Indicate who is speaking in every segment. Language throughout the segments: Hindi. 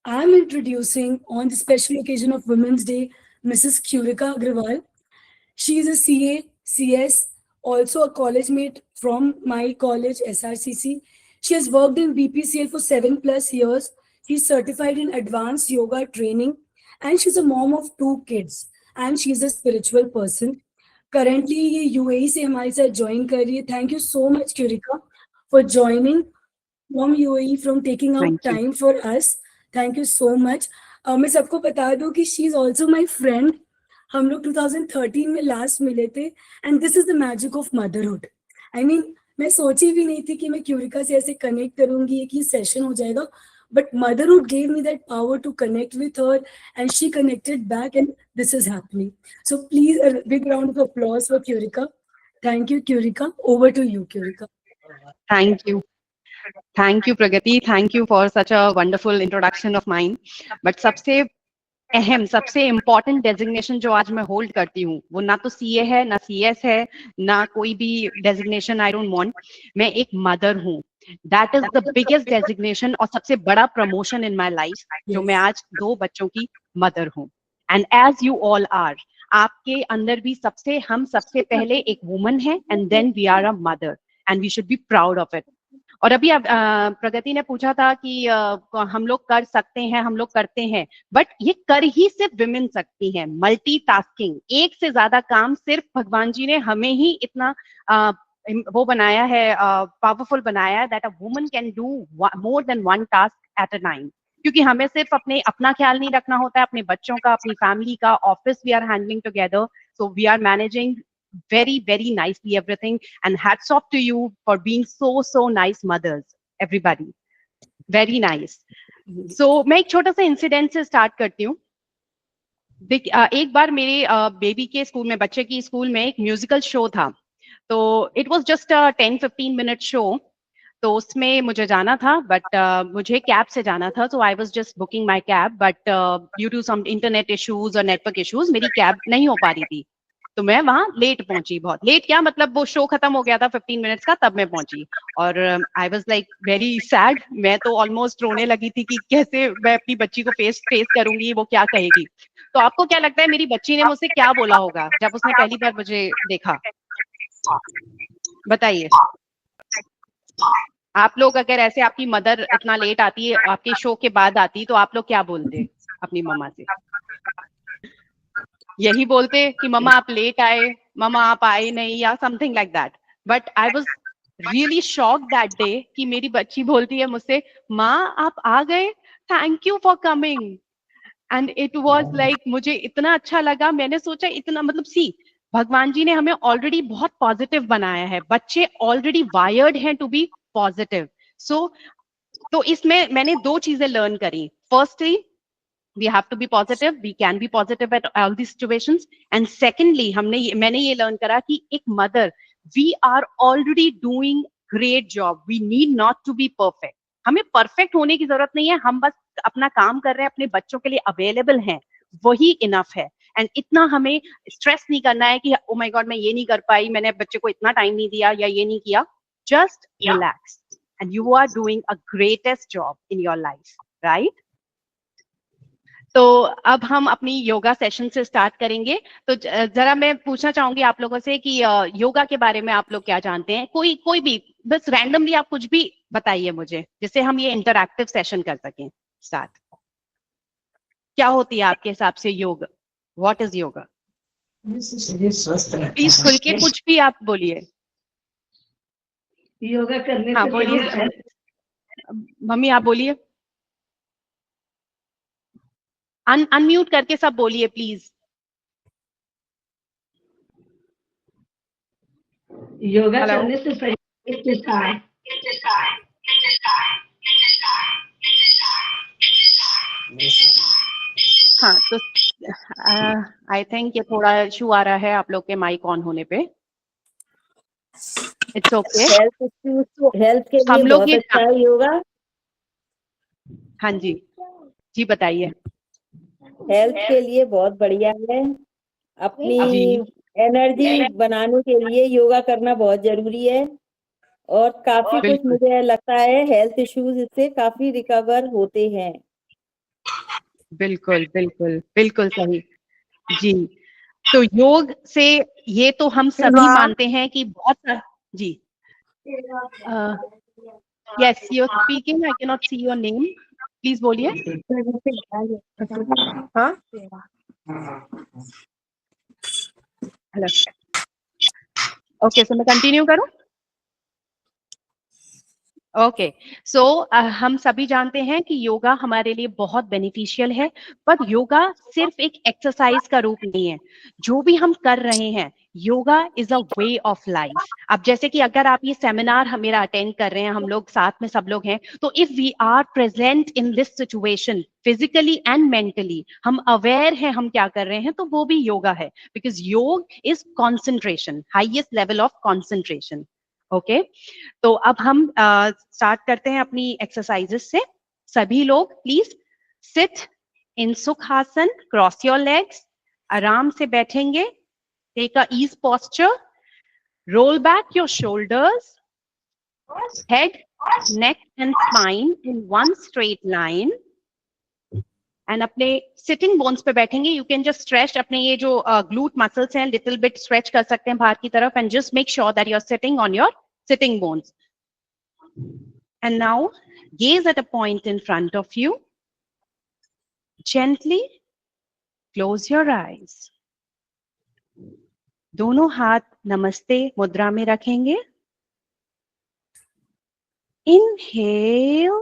Speaker 1: I'm introducing on the special occasion of Women's Day, Mrs. Kurika Agrawal. She is a CA, CS, also a college mate from my college, SRCC. She has worked in BPCL for 7+ years. She's certified in advanced yoga training, and she's a mom of 2 kids. And she's a spiritual person. Currently, ये UAE से हमारे साथ join कर रही है. Thank you so much, Kurika, for joining from UAE, from taking out
Speaker 2: Thank you.
Speaker 1: time for us. Thank you so much. मैं सबको बता दूं कि she is also my friend. हम लोग 2013 में लास्ट मिले थे and this is the magic of motherhood. I mean मैं सोची भी नहीं थी कि मैं क्यूरिका से ऐसे कनेक्ट करूंगी, एक ही सेशन हो जाएगा, but motherhood gave me that power to connect with her and she connected back and this is happening. So please a big round of applause for Kyurika. Thank you Kyurika. Over to you Kyurika.
Speaker 2: Thank you. Thank you, Pragati. Thank you for such a wonderful introduction of mine. But सबसे अहम, सबसे इम्पोर्टेंट डेजिग्नेशन जो आज मैं होल्ड करती हूँ वो ना तो सीए है, ना सीएस है, ना कोई भी डेजिग्नेशन. I don't want. मैं एक मदर हूँ. That is the biggest designation और सबसे बड़ा प्रमोशन इन माय लाइफ, जो मैं आज 2 बच्चों की मदर हूँ. And as you all are, आपके अंदर भी हम सबसे पहले एक वुमन है and then we are a mother and we should be proud of it. और अभी प्रगति ने पूछा था कि हम लोग कर सकते हैं, हम लोग करते हैं, बट ये कर ही सिर्फ विमेन सकती हैं. मल्टीटास्किंग, एक से ज्यादा काम सिर्फ भगवान जी ने हमें ही इतना वो बनाया है, पावरफुल बनाया है, that a woman can do more than one task at a time. क्योंकि हमें सिर्फ अपना ख्याल नहीं रखना होता है, अपने बच्चों का, अपनी फैमिली का, office we are handling together. So we are managing very nicely everything, and hats off to you for being so nice mothers, everybody. Very nice. So मैं एक छोटा सा इंसिडेंट से स्टार्ट करती हूँ. एक बार मेरे बेबी के स्कूल में, बच्चे की स्कूल में एक म्यूजिकल शो था. तो it was just a 10-15 minute show. तो उसमें मुझे जाना था, बट मुझे कैब से जाना था. So I was just booking my cab, but due to some internet issues और नेटवर्क इश्यूज मेरी कैब नहीं हो पा रही थी. तो मैं वहां लेट पहुंची. बहुत लेट, क्या मतलब, वो शो खत्म हो गया था 15 मिनट्स का, तब मैं पहुंची. और I was like very sad. मैं तो ऑलमोस्ट रोने लगी थी कि कैसे मैं अपनी बच्ची को फेस करूंगी, वो क्या कहेगी. तो आपको क्या लगता है मेरी बच्ची ने मुझसे क्या बोला होगा जब उसने पहली बार मुझे देखा? बताइए. आप लोग अगर ऐसे, आपकी मदर इतना लेट आती है, आपके शो के बाद आती, तो आप लोग क्या बोलते अपनी मम्मा से? यही बोलते कि मम्मा आप लेट आए, मम्मा आप आए नहीं, या something like that. But I was really shocked that day कि मेरी बच्ची बोलती है मुझसे, माँ आप आ गए, thank you for coming. And it was like, मुझे इतना अच्छा लगा. मैंने सोचा इतना, मतलब भगवान जी ने हमें ऑलरेडी बहुत पॉजिटिव बनाया है. बच्चे ऑलरेडी वायर्ड हैं टू बी पॉजिटिव. सो तो इसमें मैंने 2 चीजें लर्न करी. Firstly, we have to be positive, we can be positive at all these situations. And secondly, मैंने ये learn करा कि एक mother, we are already doing great job. We need not to be perfect. हमें perfect होने की जरूरत नहीं है. हम बस अपना काम कर रहे हैं, अपने बच्चों के लिए available हैं, वही enough है. एंड इतना हमें स्ट्रेस नहीं करना है कि ओ माय गॉड मैं ये नहीं कर पाई, मैंने बच्चे को इतना टाइम नहीं दिया, या ये नहीं किया. Just relax and you are doing a greatest job in your life, right? तो अब हम अपनी योगा सेशन से स्टार्ट करेंगे. तो जरा मैं पूछना चाहूंगी आप लोगों से कि योगा के बारे में आप लोग क्या जानते हैं. कोई भी, बस रैंडमली आप कुछ भी बताइए मुझे, जिससे हम ये इंटरैक्टिव सेशन कर सकें. स्टार्ट. क्या होती है आपके हिसाब से योग? What is yoga? प्लीज खुल के कुछ भी आप बोलिए.
Speaker 3: योगा करने
Speaker 2: हाँ
Speaker 3: से
Speaker 2: बोलिए. मम्मी आप बोलिए. अनम्यूट करके सब बोलिए प्लीज.
Speaker 3: योगा करने से
Speaker 2: हाँ, तो आई थिंक ये थोड़ा इशू आ रहा है आप लोग के माइक ऑन होने पे. It's okay.
Speaker 4: हेल्थ के लिए
Speaker 2: हम लोग
Speaker 4: बहुत
Speaker 2: ये
Speaker 4: अच्छा है योगा.
Speaker 2: हाँ जी, जी बताइए.
Speaker 4: हेल्थ के लिए बहुत बढ़िया है. अपनी एनर्जी बनाने के लिए योगा करना बहुत जरूरी है. और काफी कुछ मुझे लगता है हेल्थ इश्यूज इससे काफी रिकवर होते हैं.
Speaker 2: बिल्कुल बिल्कुल बिल्कुल सही जी। तो योग से ये तो हम सभी मानते हैं कि जी yes you are speaking, I can not see your name, please बोलिए।
Speaker 5: हाँ
Speaker 2: हेलो, ओके सो मैं कंटिन्यू करूं। ओके सो हम सभी जानते हैं कि योगा हमारे लिए बहुत बेनिफिशियल है, पर योगा सिर्फ एक एक्सरसाइज का रूप नहीं है। जो भी हम कर रहे हैं, yoga is a way of life. अब जैसे कि अगर आप ये सेमिनार मेरा अटेंड कर रहे हैं, हम लोग साथ में सब लोग हैं, तो if we are present in this situation physically and mentally, हम अवेयर हैं हम क्या कर रहे हैं, तो वो भी योगा है। बिकॉज योग is concentration, highest level of concentration. Okay, तो अब हम स्टार्ट करते हैं अपनी एक्सरसाइजेस से। सभी लोग please sit in sukhasana, cross your legs, आराम से बैठेंगे। Take a ease posture, roll back your shoulders, head, neck and spine in one straight line, and अपने सिटिंग बोन्स पे बैठेंगे। यू कैन जस्ट स्ट्रेच अपने ये जो ग्लूट मसल्स हैं, लिटिल बिट स्ट्रेच कर सकते हैं बाहर की तरफ, and just make sure that you are sitting on your sitting bones. And now gaze at a point in front of you. Gently close your eyes. दोनों हाथ नमस्ते मुद्रा में रखेंगे। Inhale,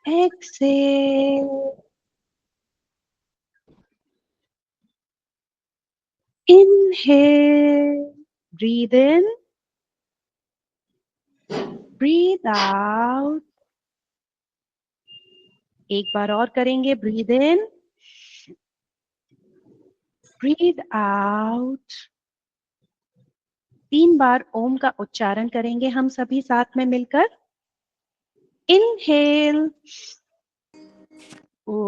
Speaker 2: exhale. Inhale, breathe in, breathe out. एक बार और करेंगे, breathe in, breathe out. 3 बार ओम का उच्चारण करेंगे हम सभी साथ में मिलकर। Inhale, O.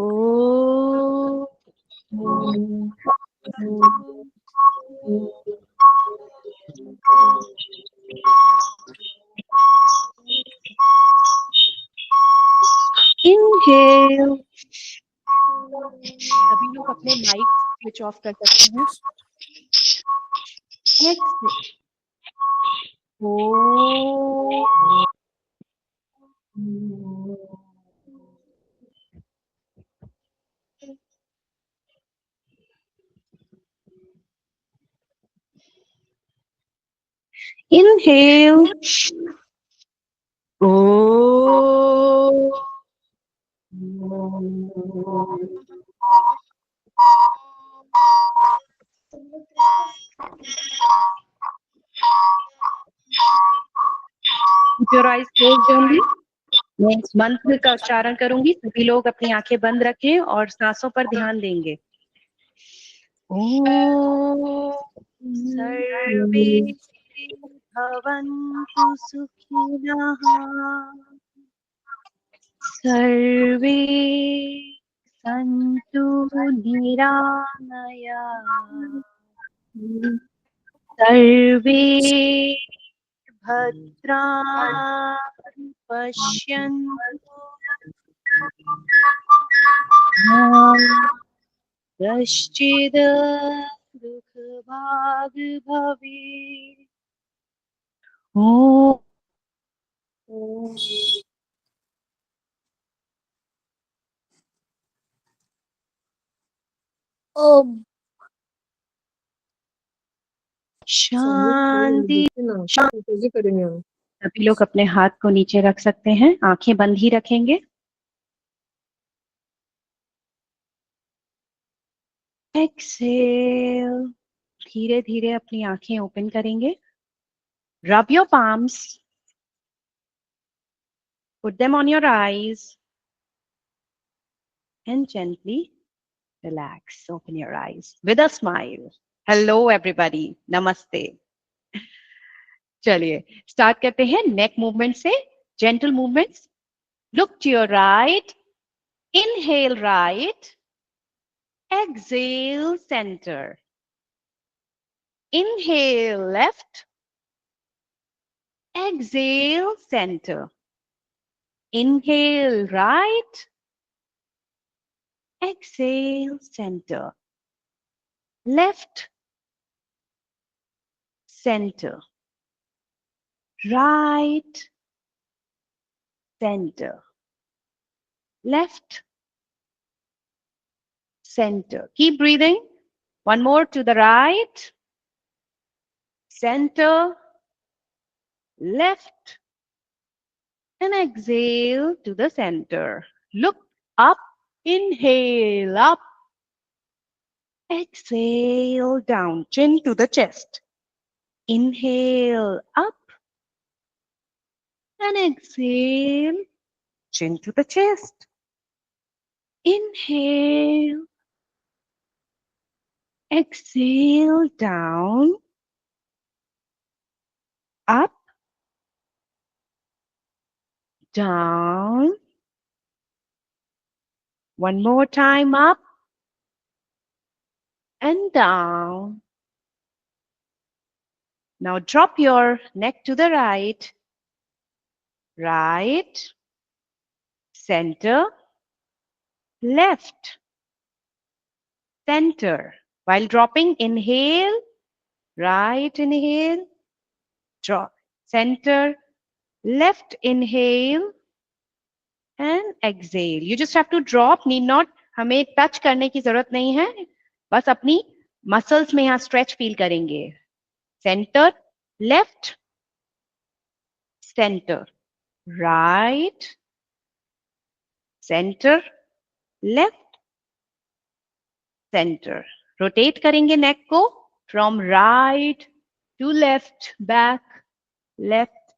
Speaker 2: Inhale. सभी लोग अपने माइक स्विच ऑफ कर सकते हैं। Exhale. O. Inhale. O. Keep your eyes closed only. मैं इस मंत्र का उच्चारण करूंगी, सभी लोग अपनी आंखें बंद रखें और सांसों पर ध्यान देंगे। ओम सर्वे भवन्तु सुखिनः, सर्वे सन्तु निरामयाः, सर्वे भद्राणि पश्यन्तु कश्चिद् दुःखभाग् भवेत्। ओम
Speaker 1: Om.
Speaker 2: शांति।
Speaker 5: करूंगी।
Speaker 2: सभी लोग अपने हाथ को नीचे रख सकते हैं, आंखें बंद ही रखेंगे। एक्सेल, धीरे धीरे अपनी आंखें ओपन करेंगे। Rub your palms, put them on your eyes and gently relax. Open your eyes with a smile. Hello everybody, namaste. चलिए स्टार्ट करते हैं नेक मूवमेंट से। Gentle movements. Look to your right, inhale right, exhale center, inhale left, exhale center, Inhale, right. Exhale, center. Left, center. Right, center. Left, center. Keep breathing. One more to the right, center, left, and exhale to the center. Look up, inhale up, exhale down, chin to the chest. Inhale up and exhale, chin to the chest. Inhale, exhale down, up, down. One more time, up and down. Now drop your neck to the right, right, center, left, center. While dropping, inhale, right inhale, drop, center, left inhale, and exhale. You just have to drop, need not, हमें टच करने की जरूरत नहीं है, बस अपनी मसल्स में यहाँ स्ट्रेच फील करेंगे. Center, left, center, right, center, left, center. Rotate करेंगे नेक को from right to left, back, left,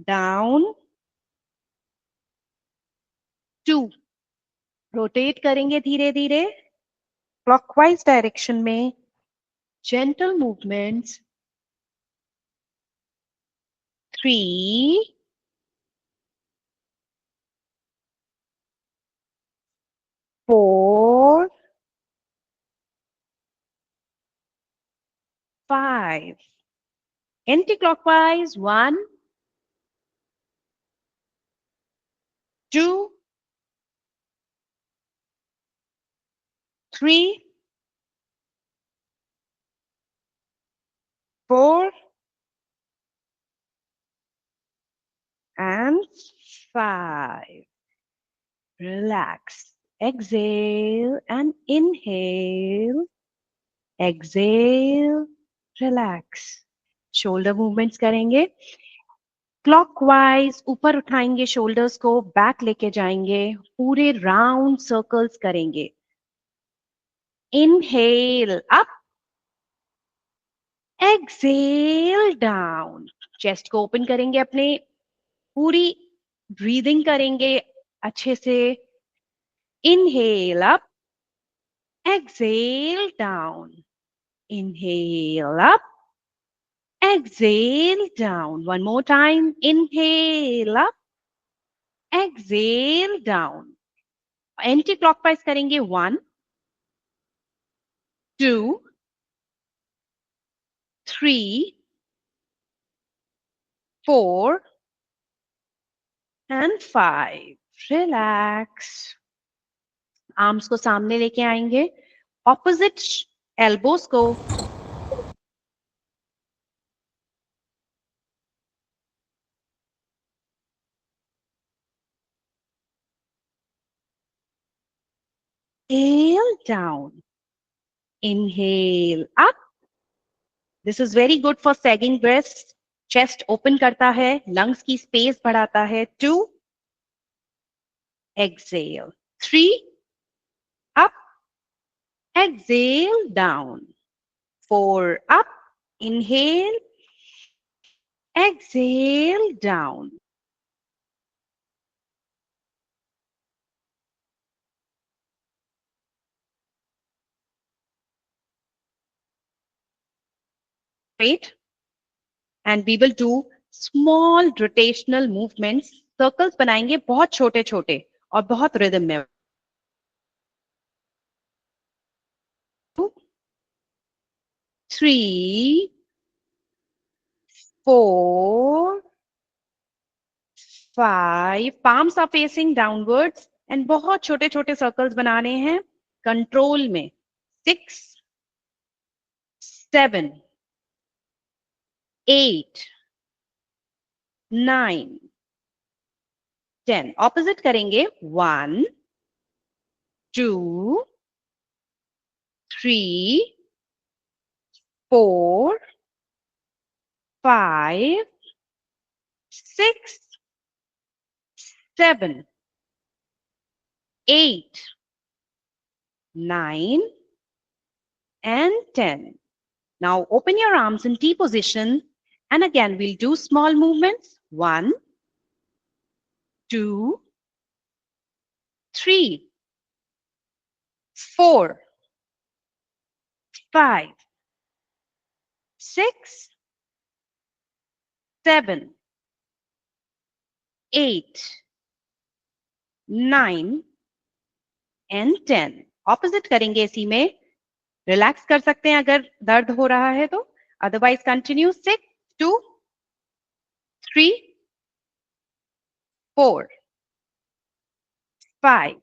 Speaker 2: down, two. रोटेट करेंगे धीरे धीरे क्लॉकवाइज डायरेक्शन में, gentle movements. 3, 4, 5. Anti-clockwise. 1, 2, 3, 4, and 5. Relax. Exhale and inhale. Exhale. Relax. Shoulder movements करेंगे. Clockwise ऊपर उठाएंगे shoulders को, back लेके जाएंगे, पूरे round circles करेंगे. Inhale up. Exhale down. Chest को open करेंगे अपने, पूरी breathing करेंगे अच्छे से. Inhale up. Exhale down. Inhale up. Exhale down. One more time. Inhale up. Exhale down. Anti-clockwise करेंगे. 1, 2, 3, 4, and 5. Relax. Arms को सामने लेके आएंगे. Opposite elbows को inhale down. Inhale up. This is very good for sagging breasts. Chest open करता है, lungs की space बढ़ाता है. 2. Exhale. 3. Up. Exhale down. 4. Up. Inhale. Exhale down. Great. And we will do small rotational movements. Circles बनाएंगे बहुत छोटे छोटे और बहुत rhythm में. 2, 3, 4, 5, palms are facing downwards and बहुत छोटे छोटे सर्कल्स बना रहे हैं कंट्रोल में. 6, 7, 8, 9, 10. ऑपोजिट करेंगे. 1, 2, 3, 4, 5, 6, 7, 8, 9, and 10. Now open your arms in T position, and again we'll do small movements. 1, 2, 3, 4, 5, 6, 7, 8, 9 and 10. Opposite करेंगे इसी में. रिलैक्स कर सकते हैं अगर दर्द हो रहा है तो, अदरवाइज कंटिन्यू. 6, 2, 3, 4, 5,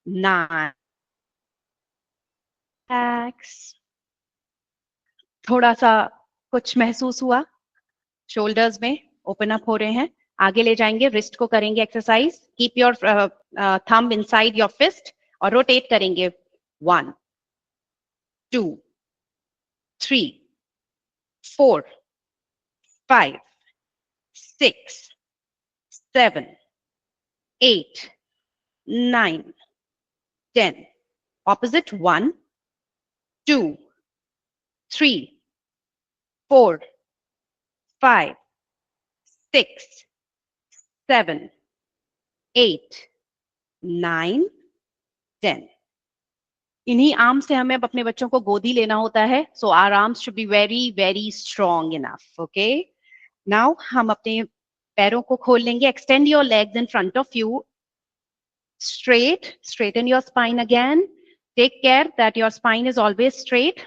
Speaker 2: 9. रिलैक्स. थोड़ा सा कुछ महसूस हुआ शोल्डर्स में, ओपन अप हो रहे हैं. आगे ले जाएंगे, रिस्ट को करेंगे exercise. Keep your thumb inside your fist और रोटेट करेंगे. 1, 2, 3, 4, 5, 6, 7, 8, 9, 10. Opposite. 1, 2, 3, 4, 5, 6, 7, 8, 9, 10. इन्हीं आर्म से हमें अब अपने बच्चों को गोदी लेना होता है. So our arms should be very very strong enough. Okay, now हम अपने पैरों को खोल लेंगे. Extend your legs in front of you. Straighten your spine again. Take care that your spine is always straight.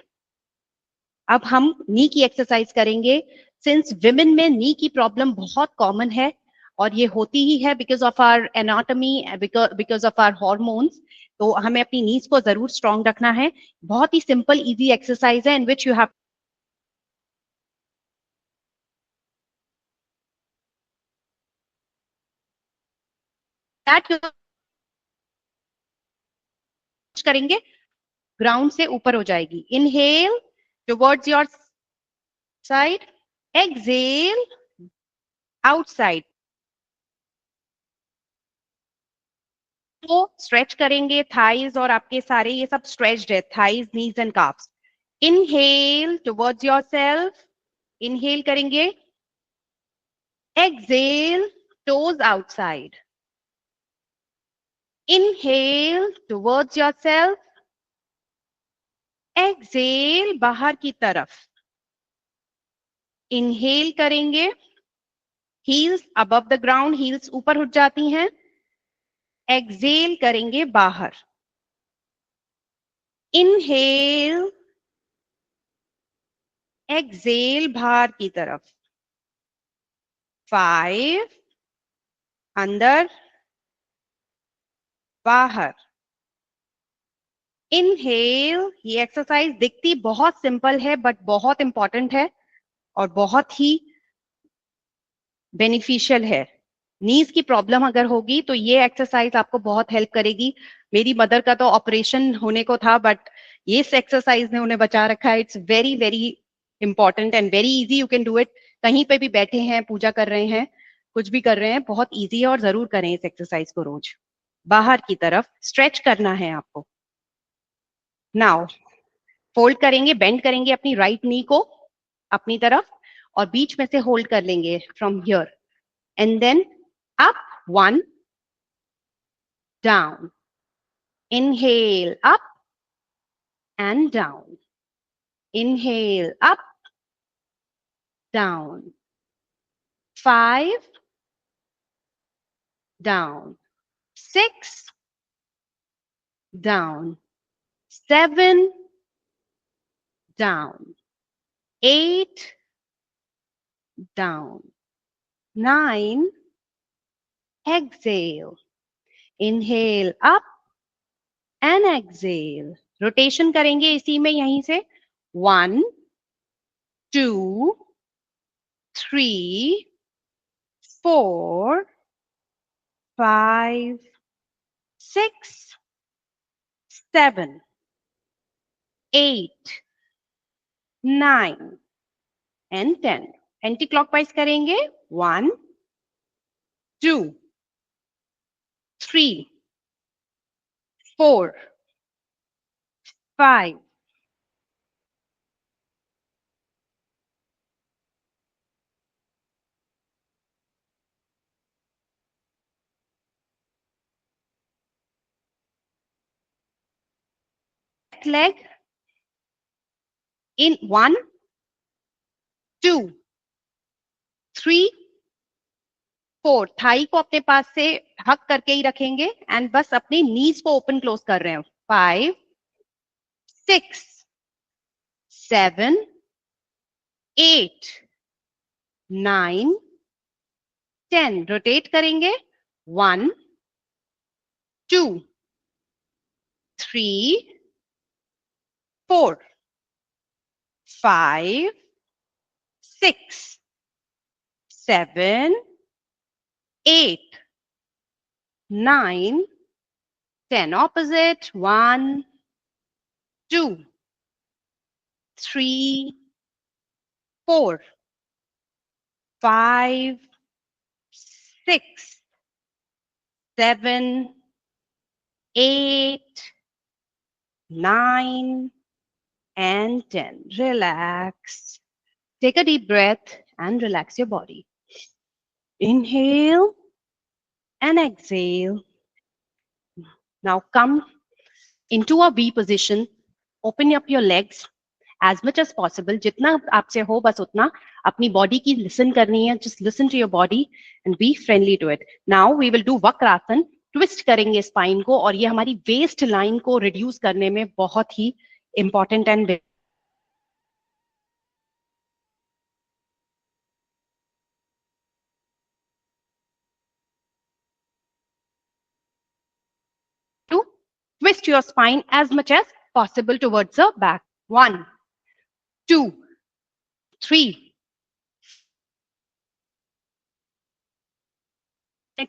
Speaker 2: अब हम नी की एक्सरसाइज करेंगे. सिंस विमेन में नी की प्रॉब्लम बहुत कॉमन है और ये होती ही है because of our anatomy, because of our hormones. तो हमें अपनी नीज को जरूर स्ट्रॉन्ग रखना है. बहुत ही सिंपल इजी एक्सरसाइज है in which you have that करेंगे. ग्राउंड से ऊपर हो जाएगी. Inhale towards your side, exhale outside. तो स्ट्रेच करेंगे थाइज और आपके सारे ये सब स्ट्रेच्ड है. Thighs, knees and calves. Inhale towards yourself. Inhale करेंगे. Exhale toes outside. Inhale towards yourself. Exhale बाहर की तरफ. इनहेल करेंगे. Heels above the ground, heels ऊपर उठ जाती हैं. एक्सहेल करेंगे बाहर. इनहेल, एक्सहेल बाहर की तरफ. 5, अंदर, बाहर. इनहेल. ये एक्सरसाइज दिखती बहुत सिंपल है बट बहुत इंपॉर्टेंट है और बहुत ही बेनिफिशियल है. नीज की प्रॉब्लम अगर होगी तो ये एक्सरसाइज आपको बहुत हेल्प करेगी. मेरी मदर का तो ऑपरेशन होने को था बट ये एक्सरसाइज ने उन्हें बचा रखा है. It's very very important and very easy. You can do it. कहीं पे भी बैठे हैं, पूजा कर रहे हैं, कुछ भी कर रहे हैं, बहुत इजी है और जरूर करें इस एक्सरसाइज को रोज. बाहर की तरफ स्ट्रेच करना है आपको. नाउ फोल्ड करेंगे, बेंड करेंगे अपनी राइट नी को अपनी तरफ और बीच में से होल्ड कर लेंगे from here and then up. 1, down. Inhale up and down. Inhale up, down. 5, down. 6, down. 7, down, 8, down, 9, exhale, inhale up and exhale. Rotation करेंगे इसी में यहीं से 1, 2, 3, 4, 5, 6, 7, 8, 9 and 10. एंटी क्लॉकवाइज करेंगे 1, 2, 3, 4, 5, leg in 1, 2, 3, 4. थाई को अपने पास से हक करके ही रखेंगे एंड बस अपनी नीज को ओपन क्लोज कर रहे हैं. 5, 6, 7, 8, 9, 10. रोटेट करेंगे 1, 2, 3, 4, 5, 6, 7, 8, 9, 10. Opposite. 1, 2, 3, 4, 5, 6, 7, 8, 9 and 10. Relax. Take a deep breath and relax your body. Inhale and exhale. Now come into a V position. Open up your legs as much as possible. जितना आपसे हो बस उतना अपनी body की listen करनी है. Just listen to your body and be friendly to it. Now we will do Vakrasana. Twist करेंगे spine को और ये हमारी waist line को reduce करने में बहुत ही important and to twist your spine as much as possible towards the back. 1, 2, 3.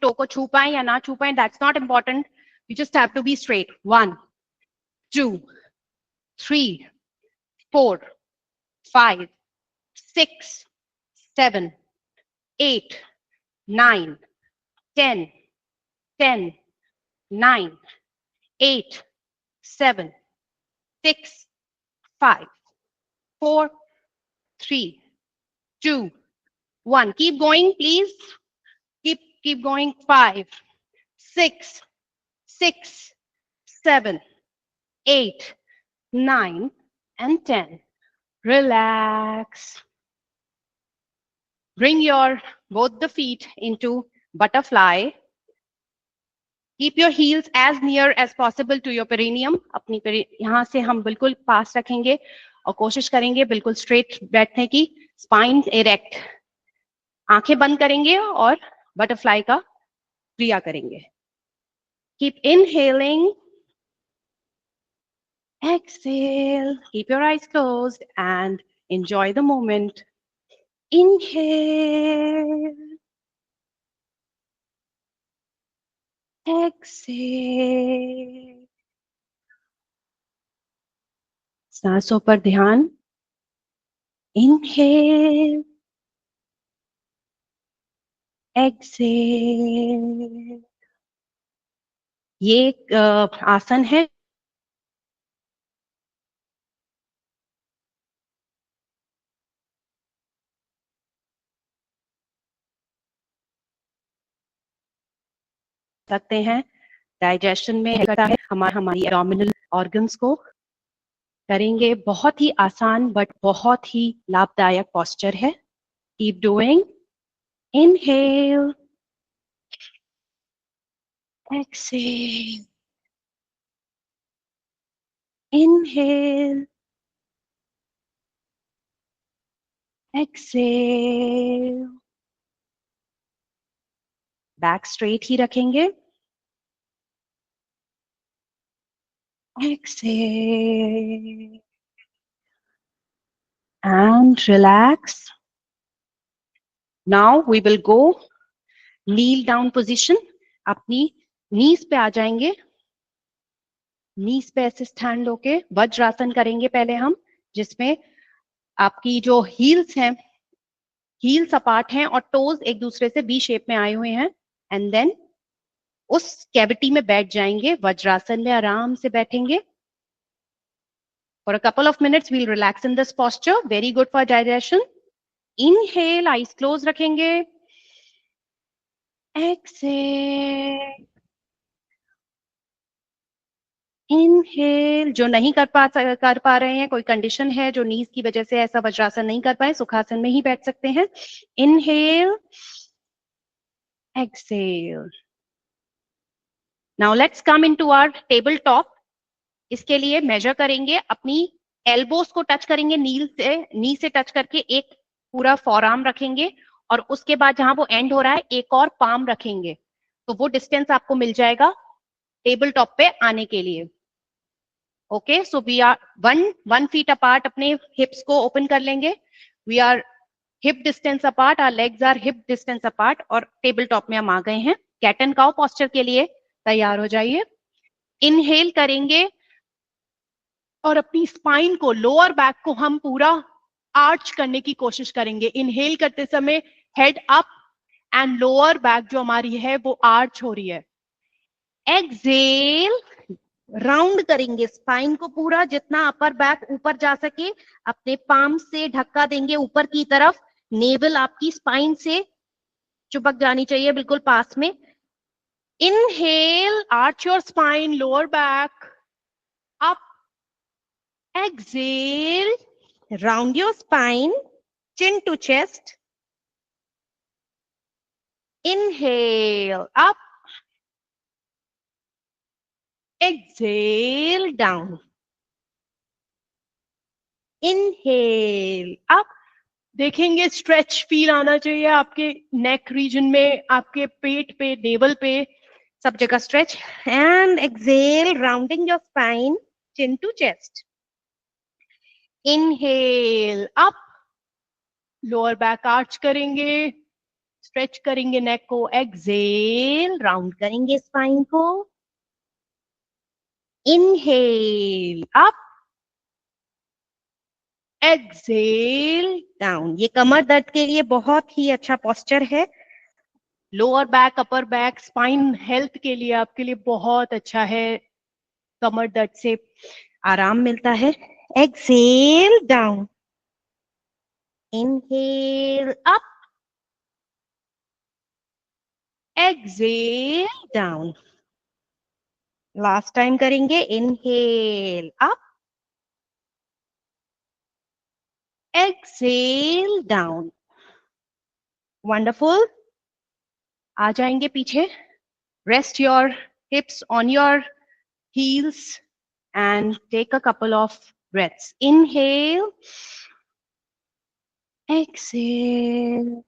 Speaker 2: To को छू पाए या ना छू पाए, that's not important. You just have to be straight. 1, 2, 3, 4, 5, 6, 7, 8, 9, 10, 10, 9, 8, 7, 6, 5, 4, 3, 2, 1. Keep going, please. Keep going. 5, 6, 6, 7, 8, 9 and 10. Relax. Bring your both the feet into butterfly. Keep your heels as near as possible to your perineum. अपनी यहाँ से हम बिल्कुल पास रखेंगे और कोशिश करेंगे बिल्कुल straight बैठने की. Spine erect. आंखें बंद करेंगे और butterfly का क्रिया करेंगे. Keep inhaling. Exhale. Keep your eyes closed and enjoy the moment. Inhale. Exhale. सांसों पर ध्यान. Inhale. Exhale. ये एक आसन है सकते हैं. डाइजेशन में करता है हमारी एब्डोमिनल ऑर्गन्स को. करेंगे. बहुत ही आसान बट बहुत ही लाभदायक पोस्चर है. Keep doing. Inhale. Exhale. Inhale. Exhale, back straight ही रखेंगे, exhale and relax. Now we will go kneel down position. अपनी नीज पे आ जाएंगे, नीज पे ऐसे स्टैंड होके वज्रासन करेंगे पहले हम, जिसमें आपकी जो हील्स हैं, हील्स अपार्ट हैं और टोज एक दूसरे से बी शेप में आए हुए हैं, एंड देन उस कैविटी में बैठ जाएंगे, वज्रासन में आराम से बैठेंगे. For a couple of minutes we'll relax in this posture. Very good for digestion. Inhale, eyes closed रखेंगे. Exhale. Inhale. जो नहीं कर पा रहे हैं, कोई कंडीशन है जो नीज की वजह से ऐसा वज्रासन नहीं कर पाए, सुखासन में ही बैठ सकते हैं. Inhale. Exhale. Now let's come into our tabletop. इसके लिए मेजर करेंगे, अपनी एल्बोस को टच करेंगे, नी से टच करके एक पूरा फॉरआर्म रखेंगे, और उसके बाद जहां वो एंड हो रहा है एक और पाम रखेंगे, तो वो डिस्टेंस आपको मिल जाएगा टेबल टॉप पे आने के लिए. Okay, so we are 1 feet apart, अपने हिप्स को ओपन कर लेंगे. We are hip distance apart, our legs are hip distance apart, और टेबल टॉप में हम आ गए हैं. कैट एंड काउ पोस्चर के लिए तैयार हो जाइए. इनहेल करेंगे और अपनी स्पाइन को, लोअर बैक को हम पूरा आर्च करने की कोशिश करेंगे. इनहेल करते समय head up and lower back जो हमारी है वो आर्च हो रही है. एक्सेल, राउंड करेंगे स्पाइन को पूरा, जितना अपर बैक ऊपर जा सके अपने पाम से धक्का देंगे ऊपर की तरफ. नेवल आपकी स्पाइन से चिपक जानी चाहिए, बिल्कुल पास में. Inhale, arch your spine, lower back up. Exhale, round your spine, chin to chest. Inhale, up. Exhale, down. Inhale, up. देखेंगे स्ट्रेच फील आना चाहिए आपके नेक रीजन में, आपके पेट पे, नेवल पे, सब जगह stretch. And exhale, rounding your spine, chin to chest. Inhale, up. Lower back arch करेंगे, स्ट्रेच करेंगे नेक को. एक्सेल, राउंड करेंगे स्पाइन को. Inhale, up. Exhale, down. ये कमर दर्द के लिए बहुत ही अच्छा पोस्चर है. Lower back, upper back, spine health के लिए आपके लिए बहुत अच्छा है. कमर दर्द से आराम मिलता है. Exhale, down. Inhale, up. Exhale, down. Last time करेंगे. Inhale, up. Exhale, down. Wonderful. आ जाएंगे पीछे. Rest your hips on your heels and take a couple of breaths. Inhale. Exhale.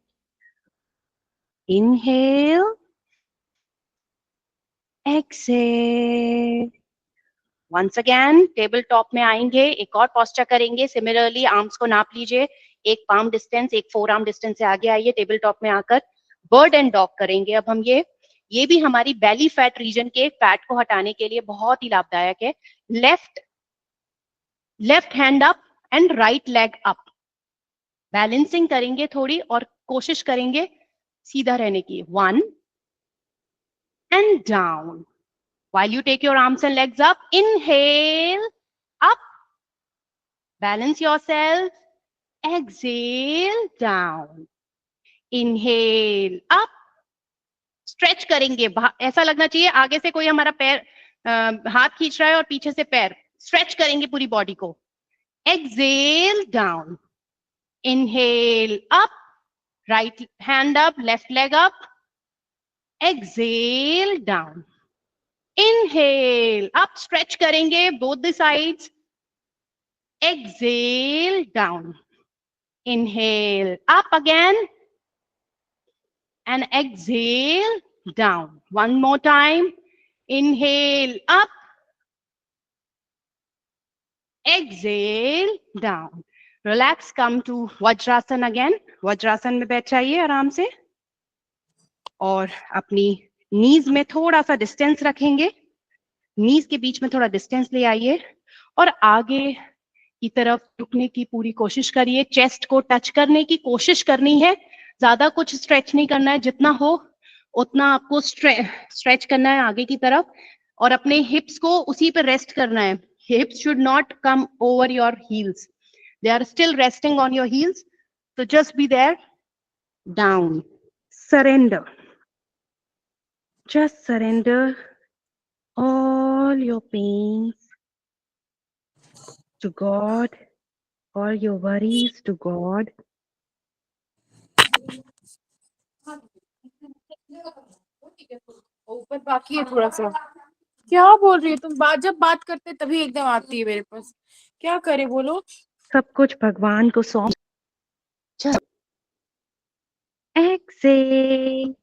Speaker 2: Inhale. Exhale. Once again, table top में आएंगे, एक और पोस्चर करेंगे. सिमिलरली आर्म्स को नाप लीजिए, एक पाम डिस्टेंस, एक फोर आर्म डिस्टेंस से आगे आइए. टेबल टॉप में आकर बर्ड एंड डॉग करेंगे. अब हम ये भी हमारी बेली फैट रीजन के फैट को हटाने के लिए बहुत ही लाभदायक है. Left hand up and right leg up. Balancing करेंगे थोड़ी और कोशिश करेंगे सीधा रहने की. 1 and down. While you take your arms and legs up, inhale, up. Balance yourself. Exhale, down. Inhale, up. Stretch करेंगे. ऐसा लगना चाहिए आगे से कोई हमारा पैर हाथ खींच रहा है और पीछे से पैर. Stretch करेंगे पूरी बॉडी को. Exhale, down. Inhale, up. Right hand up, left leg up. Exhale, down. Inhale, up. Stretch करेंगे both the sides. Exhale, down. Inhale up again and exhale down. One more time. Inhale up, exhale down. Relax, come to Vajrasan again. Vajrasan में बैठ जाइए आराम से और अपनी नीज में थोड़ा सा डिस्टेंस रखेंगे. नीज के बीच में थोड़ा डिस्टेंस ले आइए और आगे की तरफ झुकने की पूरी कोशिश करिए. चेस्ट को टच करने की कोशिश करनी है. ज्यादा कुछ स्ट्रेच नहीं करना है. जितना हो उतना आपको स्ट्रेच करना है आगे की तरफ और अपने हिप्स को उसी पे रेस्ट करना है. Hips should not come over your heels. They are still resting on your heels. So just be there. Down. Surrender. Just surrender all your pains to God, all your worries to God.
Speaker 6: ऊपर बाकी है थोड़ा सा. क्या बोल रही है तुम? जब बात करते तभी एकदम आती है मेरे पास. क्या करे बोलो.
Speaker 2: सब कुछ भगवान को सौंप. Exhale.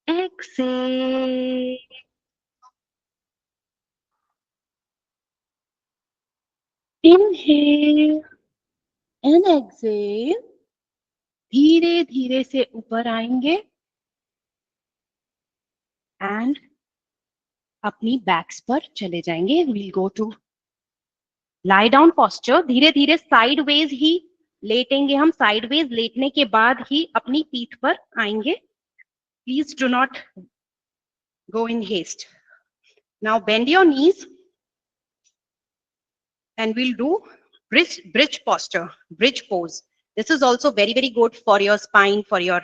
Speaker 2: Exhale. Inhale and exhale. धीरे धीरे से ऊपर आएंगे एंड अपनी बैक्स पर चले जाएंगे. We'll go to lie down posture. धीरे धीरे साइडवेज ही लेटेंगे हम. साइडवेज लेटने के बाद ही अपनी पीठ पर आएंगे. Please do not go in haste. Now bend your knees and we'll do bridge posture, bridge pose. This is also very, very good for your spine, for your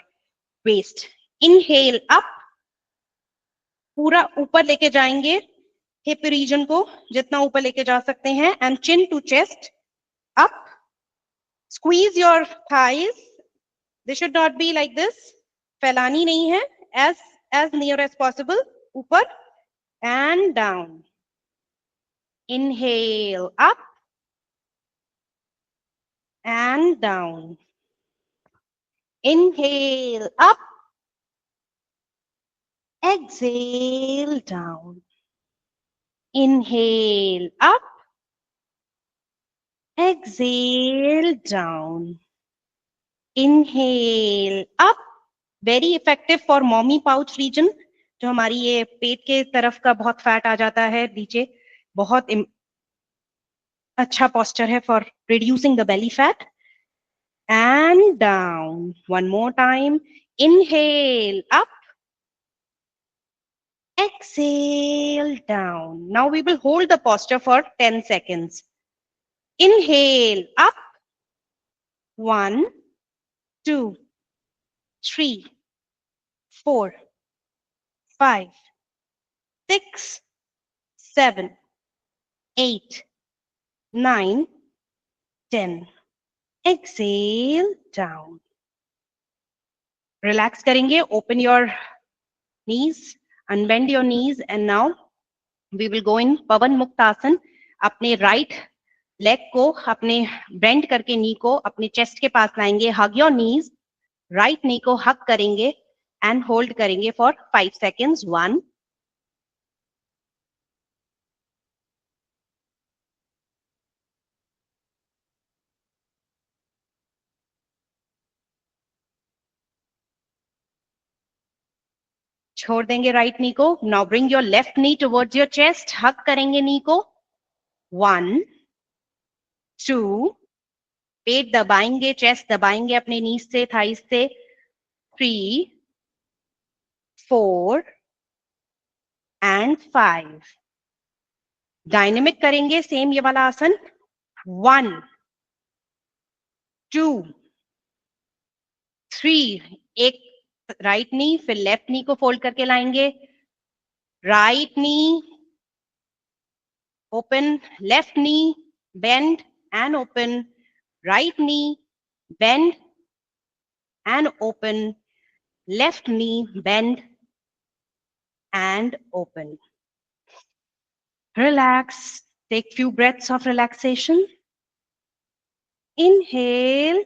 Speaker 2: waist. Inhale up. पूरा ऊपर लेके जाएंगे हिप रीजन को जितना ऊपर लेके जा सकते हैं and chin to chest up. Squeeze your thighs. They should not be like this. फैलानी नहीं है. As near as possible. ऊपर and down. Inhale up and down. Inhale up. Exhale down. Inhale up. Exhale down. Inhale up. Very effective for mommy pouch region. जो हमारी ये पेट के तरफ का बहुत फैट आ जाता है नीचे. बहुत अच्छा posture है for reducing the belly fat. And down. One more time. Inhale up. Exhale down. Now we will hold the posture for 10 seconds. Inhale up. 1, 2, 3, 4, 5, 6, 7, 8, 9, 10. Exhale down. Relax करेंगे. Open your knees. Unbend your knees and now we will go in Pavan Muktasana. अपने right leg को अपने bend करके knee को अपने chest के पास लाएंगे. Hug your knees. Right knee को hug करेंगे and hold करेंगे for 5 seconds. 1, छोड़ देंगे right knee को. Now bring your left knee towards your chest. Hug करेंगे knee को. 1, 2, पेट दबाएंगे, chest दबाएंगे अपने knees से, thighs से. 3, 4 and 5. Dynamic करेंगे same ये वाला आसन. 1, 2, 3. एक राइट नी फिर लेफ्ट नी को फोल्ड करके लाएंगे. Right knee open, left knee bend and open, right knee bend and open, left knee bend and open. Relax. Take few breaths of relaxation. Inhale.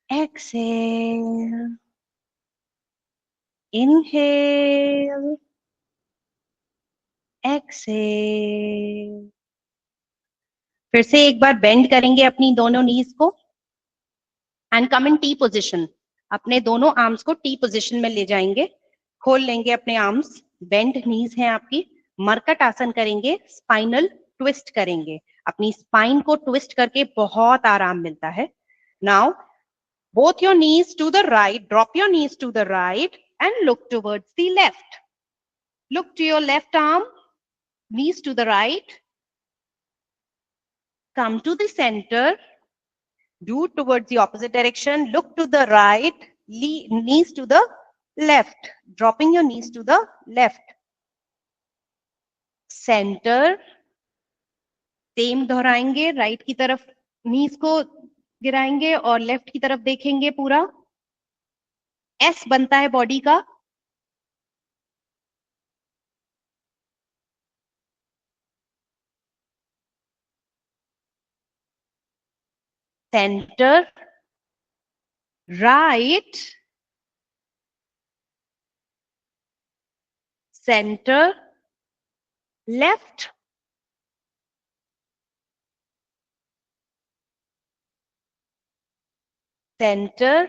Speaker 2: Exhale. Inhale. Exhale. फिर से एक बार बेंड करेंगे अपनी दोनों नीज को and come in T position. अपने दोनों आर्म्स को टी पोजिशन में ले जाएंगे. खोल लेंगे अपने आर्म्स. बेंड नीज हैं आपकी. मरकट आसन करेंगे. स्पाइनल ट्विस्ट करेंगे. अपनी स्पाइन को ट्विस्ट करके बहुत आराम मिलता है. Now both your knees to the right, drop your knees to the right and look towards the left. Look to your left arm, knees to the right. Come to the center. Do towards the opposite direction. Look to the right, knees to the left. Dropping your knees to the left. Center. Same दोहराएंगे. राइट की तरफ knees को गिराएंगे और लेफ्ट की तरफ देखेंगे. पूरा एस बनता है बॉडी का. Centre, right, center, left, centre.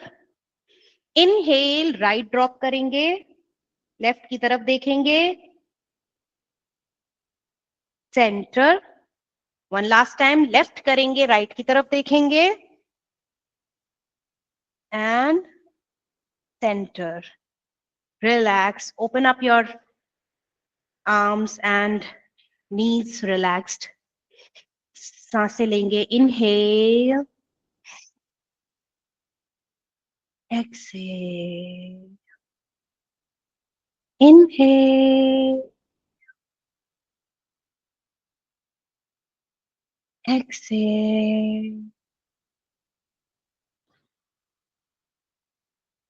Speaker 2: Inhale, right drop करेंगे. लेफ्ट की तरफ देखेंगे. Centre. One last time. Left करेंगे, राइट की तरफ देखेंगे. And centre. Relax. Open up your arms and knees relaxed. सांसें लेंगे. Inhale, exhale. Inhale. Exhale.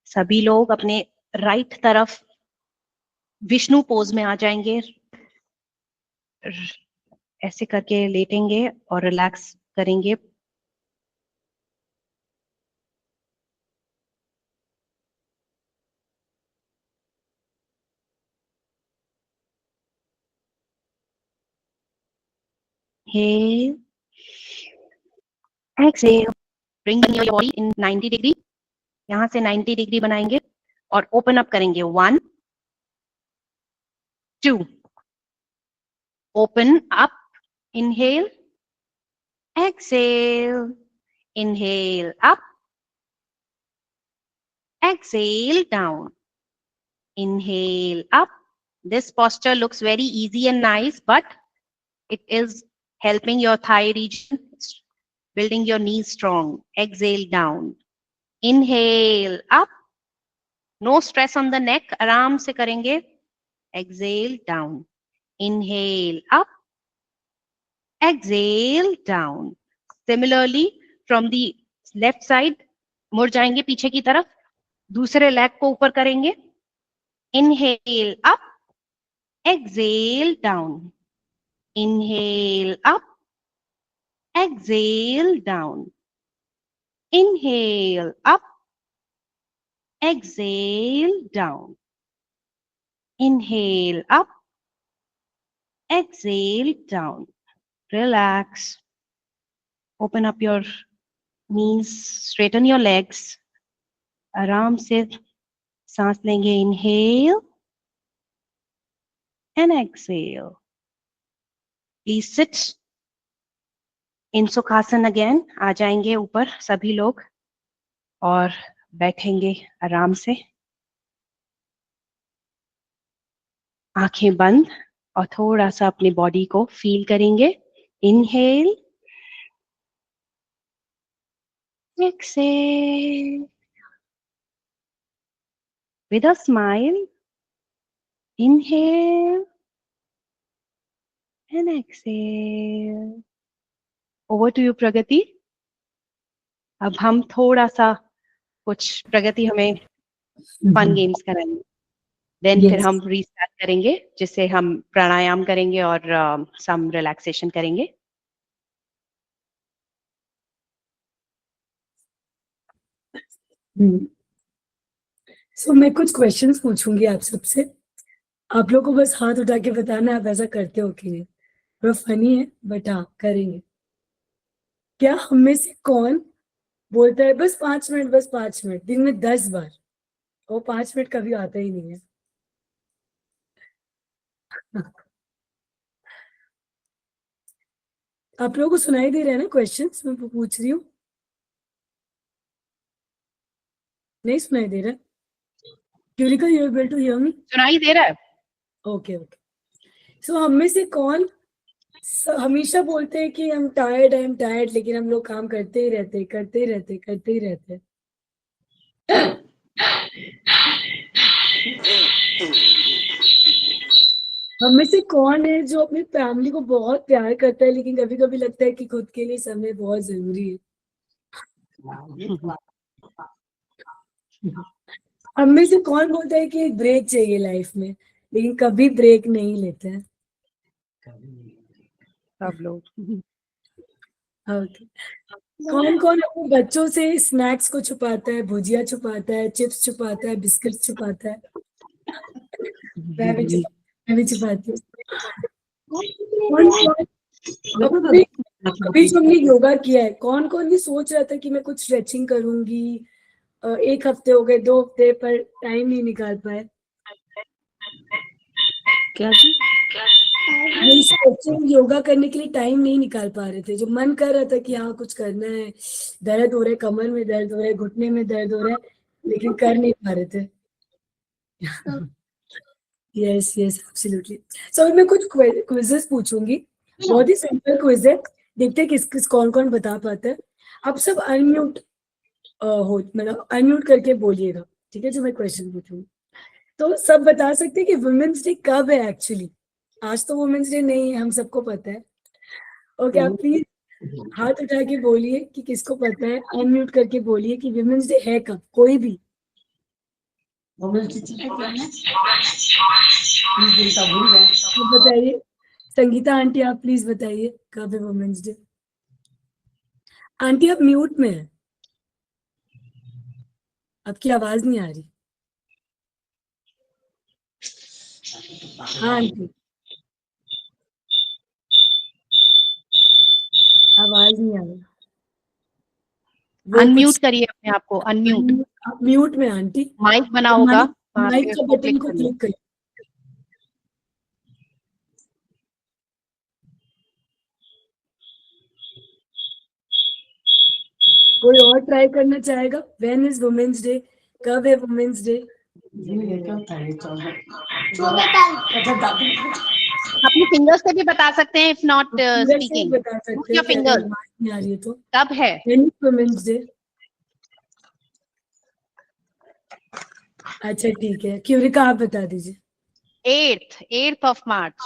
Speaker 2: सभी लोग अपने राइट तरफ विष्णु पोज में आ जाएंगे. ऐसे करके लेटेंगे और रिलैक्स करेंगे. Inhale. Exhale. Bring your body in 90 degree. यहाँ से 90 डिग्री बनाएंगे और ओपन अप करेंगे. 1, 2. Open up. Inhale. Exhale. Inhale up. Exhale down. Inhale up. This posture looks very easy and nice, but it is helping your thigh region, building your knees strong. Exhale down. Inhale up. No stress on the neck. आराम से करेंगे. Exhale down. Inhale up. Exhale down. Similarly, from the left side, मुड़ जाएंगे पीछे की तरफ. दूसरे लेग को ऊपर करेंगे. Inhale up. Exhale down. Inhale up. Exhale down. Inhale up. Exhale down. Inhale up. Exhale down. Relax. Open up your knees. Straighten your legs. आराम से सांस लेंगे. Inhale and exhale. Please sit in Sukhasana again. आ जाएंगे ऊपर सभी लोग और बैठेंगे आराम से. आंखें बंद और थोड़ा सा अपनी बॉडी को फील करेंगे. Inhale. Exhale. With a smile. Inhale and exhale. Over to you, Pragati. अब हम थोड़ा सा कुछ प्रगति हमें फन गेम्स कराएंगे. देन फिर
Speaker 1: Yes.
Speaker 2: हम रीस्टार्ट करेंगे, जिससे हम प्राणायाम करेंगे और सम रिलैक्सेशन करेंगे.
Speaker 1: सो मैं कुछ क्वेश्चंस पूछूंगी आप सबसे. आप लोग को बस हाथ उठा के बताना आप ऐसा करते हो कि नहीं. थोड़ा फनी है बट हाँ करेंगे. क्या हम में से कौन बोलता है बस 5 मिनट, बस 5 मिनट, दिन में 10 बार? वो 5 मिनट कभी आता ही नहीं है. आप लोगों को सुनाई दे रहा है ना क्वेश्चंस मैं पूछ रही हूँ? नहीं सुनाई दे रहा? Kyurika, you able to hear me?
Speaker 2: सुनाई दे रहा है?
Speaker 1: Okay okay. सो हम में से कौन हमेशा बोलते हैं कि हम टायर्ड, आई एम टायर्ड, लेकिन हम लोग काम करते ही रहते, करते ही रहते, करते ही रहते. हम में से कौन है जो अपनी फैमिली को बहुत प्यार करता है, लेकिन कभी कभी लगता है कि खुद के लिए समय बहुत जरूरी है? हम में से कौन बोलता है कि एक ब्रेक चाहिए लाइफ में, लेकिन कभी ब्रेक नहीं लेते हैं?
Speaker 2: सब लोग.
Speaker 1: ओके. कौन कौन अपने बच्चों से स्नैक्स को छुपाता है, भुजिया छुपाता है, चिप्स छुपाता है, बिस्किट छुपाता है? मैं भी छुपाती हूँ. कौन कौन अभी जो हमने योगा किया है, कौन कौन भी सोच रहा था कि मैं कुछ स्ट्रेचिंग करूंगी, 1 हफ्ते हो गए, 2 हफ्ते, पर टाइम नहीं निकाल पाए?
Speaker 3: क्या चीज?
Speaker 1: ये स्ट्रेचिंग योगा करने के लिए टाइम नहीं निकाल पा रहे थे, जो मन कर रहा था कि हाँ कुछ करना है, दर्द हो रहा है, कमर में दर्द हो रहा है, घुटने में दर्द हो रहा है, लेकिन कर नहीं पा रहे थे. Yes yes absolutely. सो मैं कुछ क्विजेस पूछूंगी, बहुत ही सिंपल क्विज है, देखते हैं किस किस कौन कौन बता पाता है. आप सब अनम्यूट हो, मतलब अनम्यूट करके बोलिएगा, ठीक है, जो मैं क्वेश्चन पूछूंगी. तो सब बता सकते हैं कि वुमेन्स डे कब है एक्चुअली? आज तो वुमेन्स डे नहीं है, हम सबको पता है. ओके, आप प्लीज हाथ उठा के बोलिए कि किसको पता है, अनम्यूट करके बोलिए कि वुमेन्स डे है कब, कोई भी. आप बताइए. संगीता आंटी, आप प्लीज बताइए कब है वुमेन्स डे. आंटी आप म्यूट में है, आपकी आवाज नहीं आ रही. हाँ आंटी, आवाज नहीं आ रही. वो
Speaker 2: अनम्यूट
Speaker 1: कुछ
Speaker 2: करिए अपने आप को, अनम्यूट.
Speaker 1: आप म्यूट में आंटी.
Speaker 2: माइक बना होगा, वहाँ
Speaker 1: माइक
Speaker 2: पे
Speaker 1: का
Speaker 2: उसको
Speaker 1: बटन
Speaker 2: क्लिक
Speaker 1: को
Speaker 2: करना.
Speaker 1: क्लिक करिए. कोई और ट्राई करना चाहेगा? व्हेन इज वुमेन्स डे, कब है वुमेन्स डे?
Speaker 2: अपने फिंगर्स से भी बता सकते हैं, इफ नॉट
Speaker 1: फिंगर से
Speaker 2: स्पीकिंग.
Speaker 1: बता सकते
Speaker 2: योर
Speaker 1: हैं कि अगर
Speaker 2: फिंगर्स.
Speaker 1: आवाज नहीं आ रही है तो.
Speaker 2: कब है?
Speaker 1: When is women's day? अच्छा ठीक है, क्यूरिका आप बता दीजिए.
Speaker 2: 8th of March.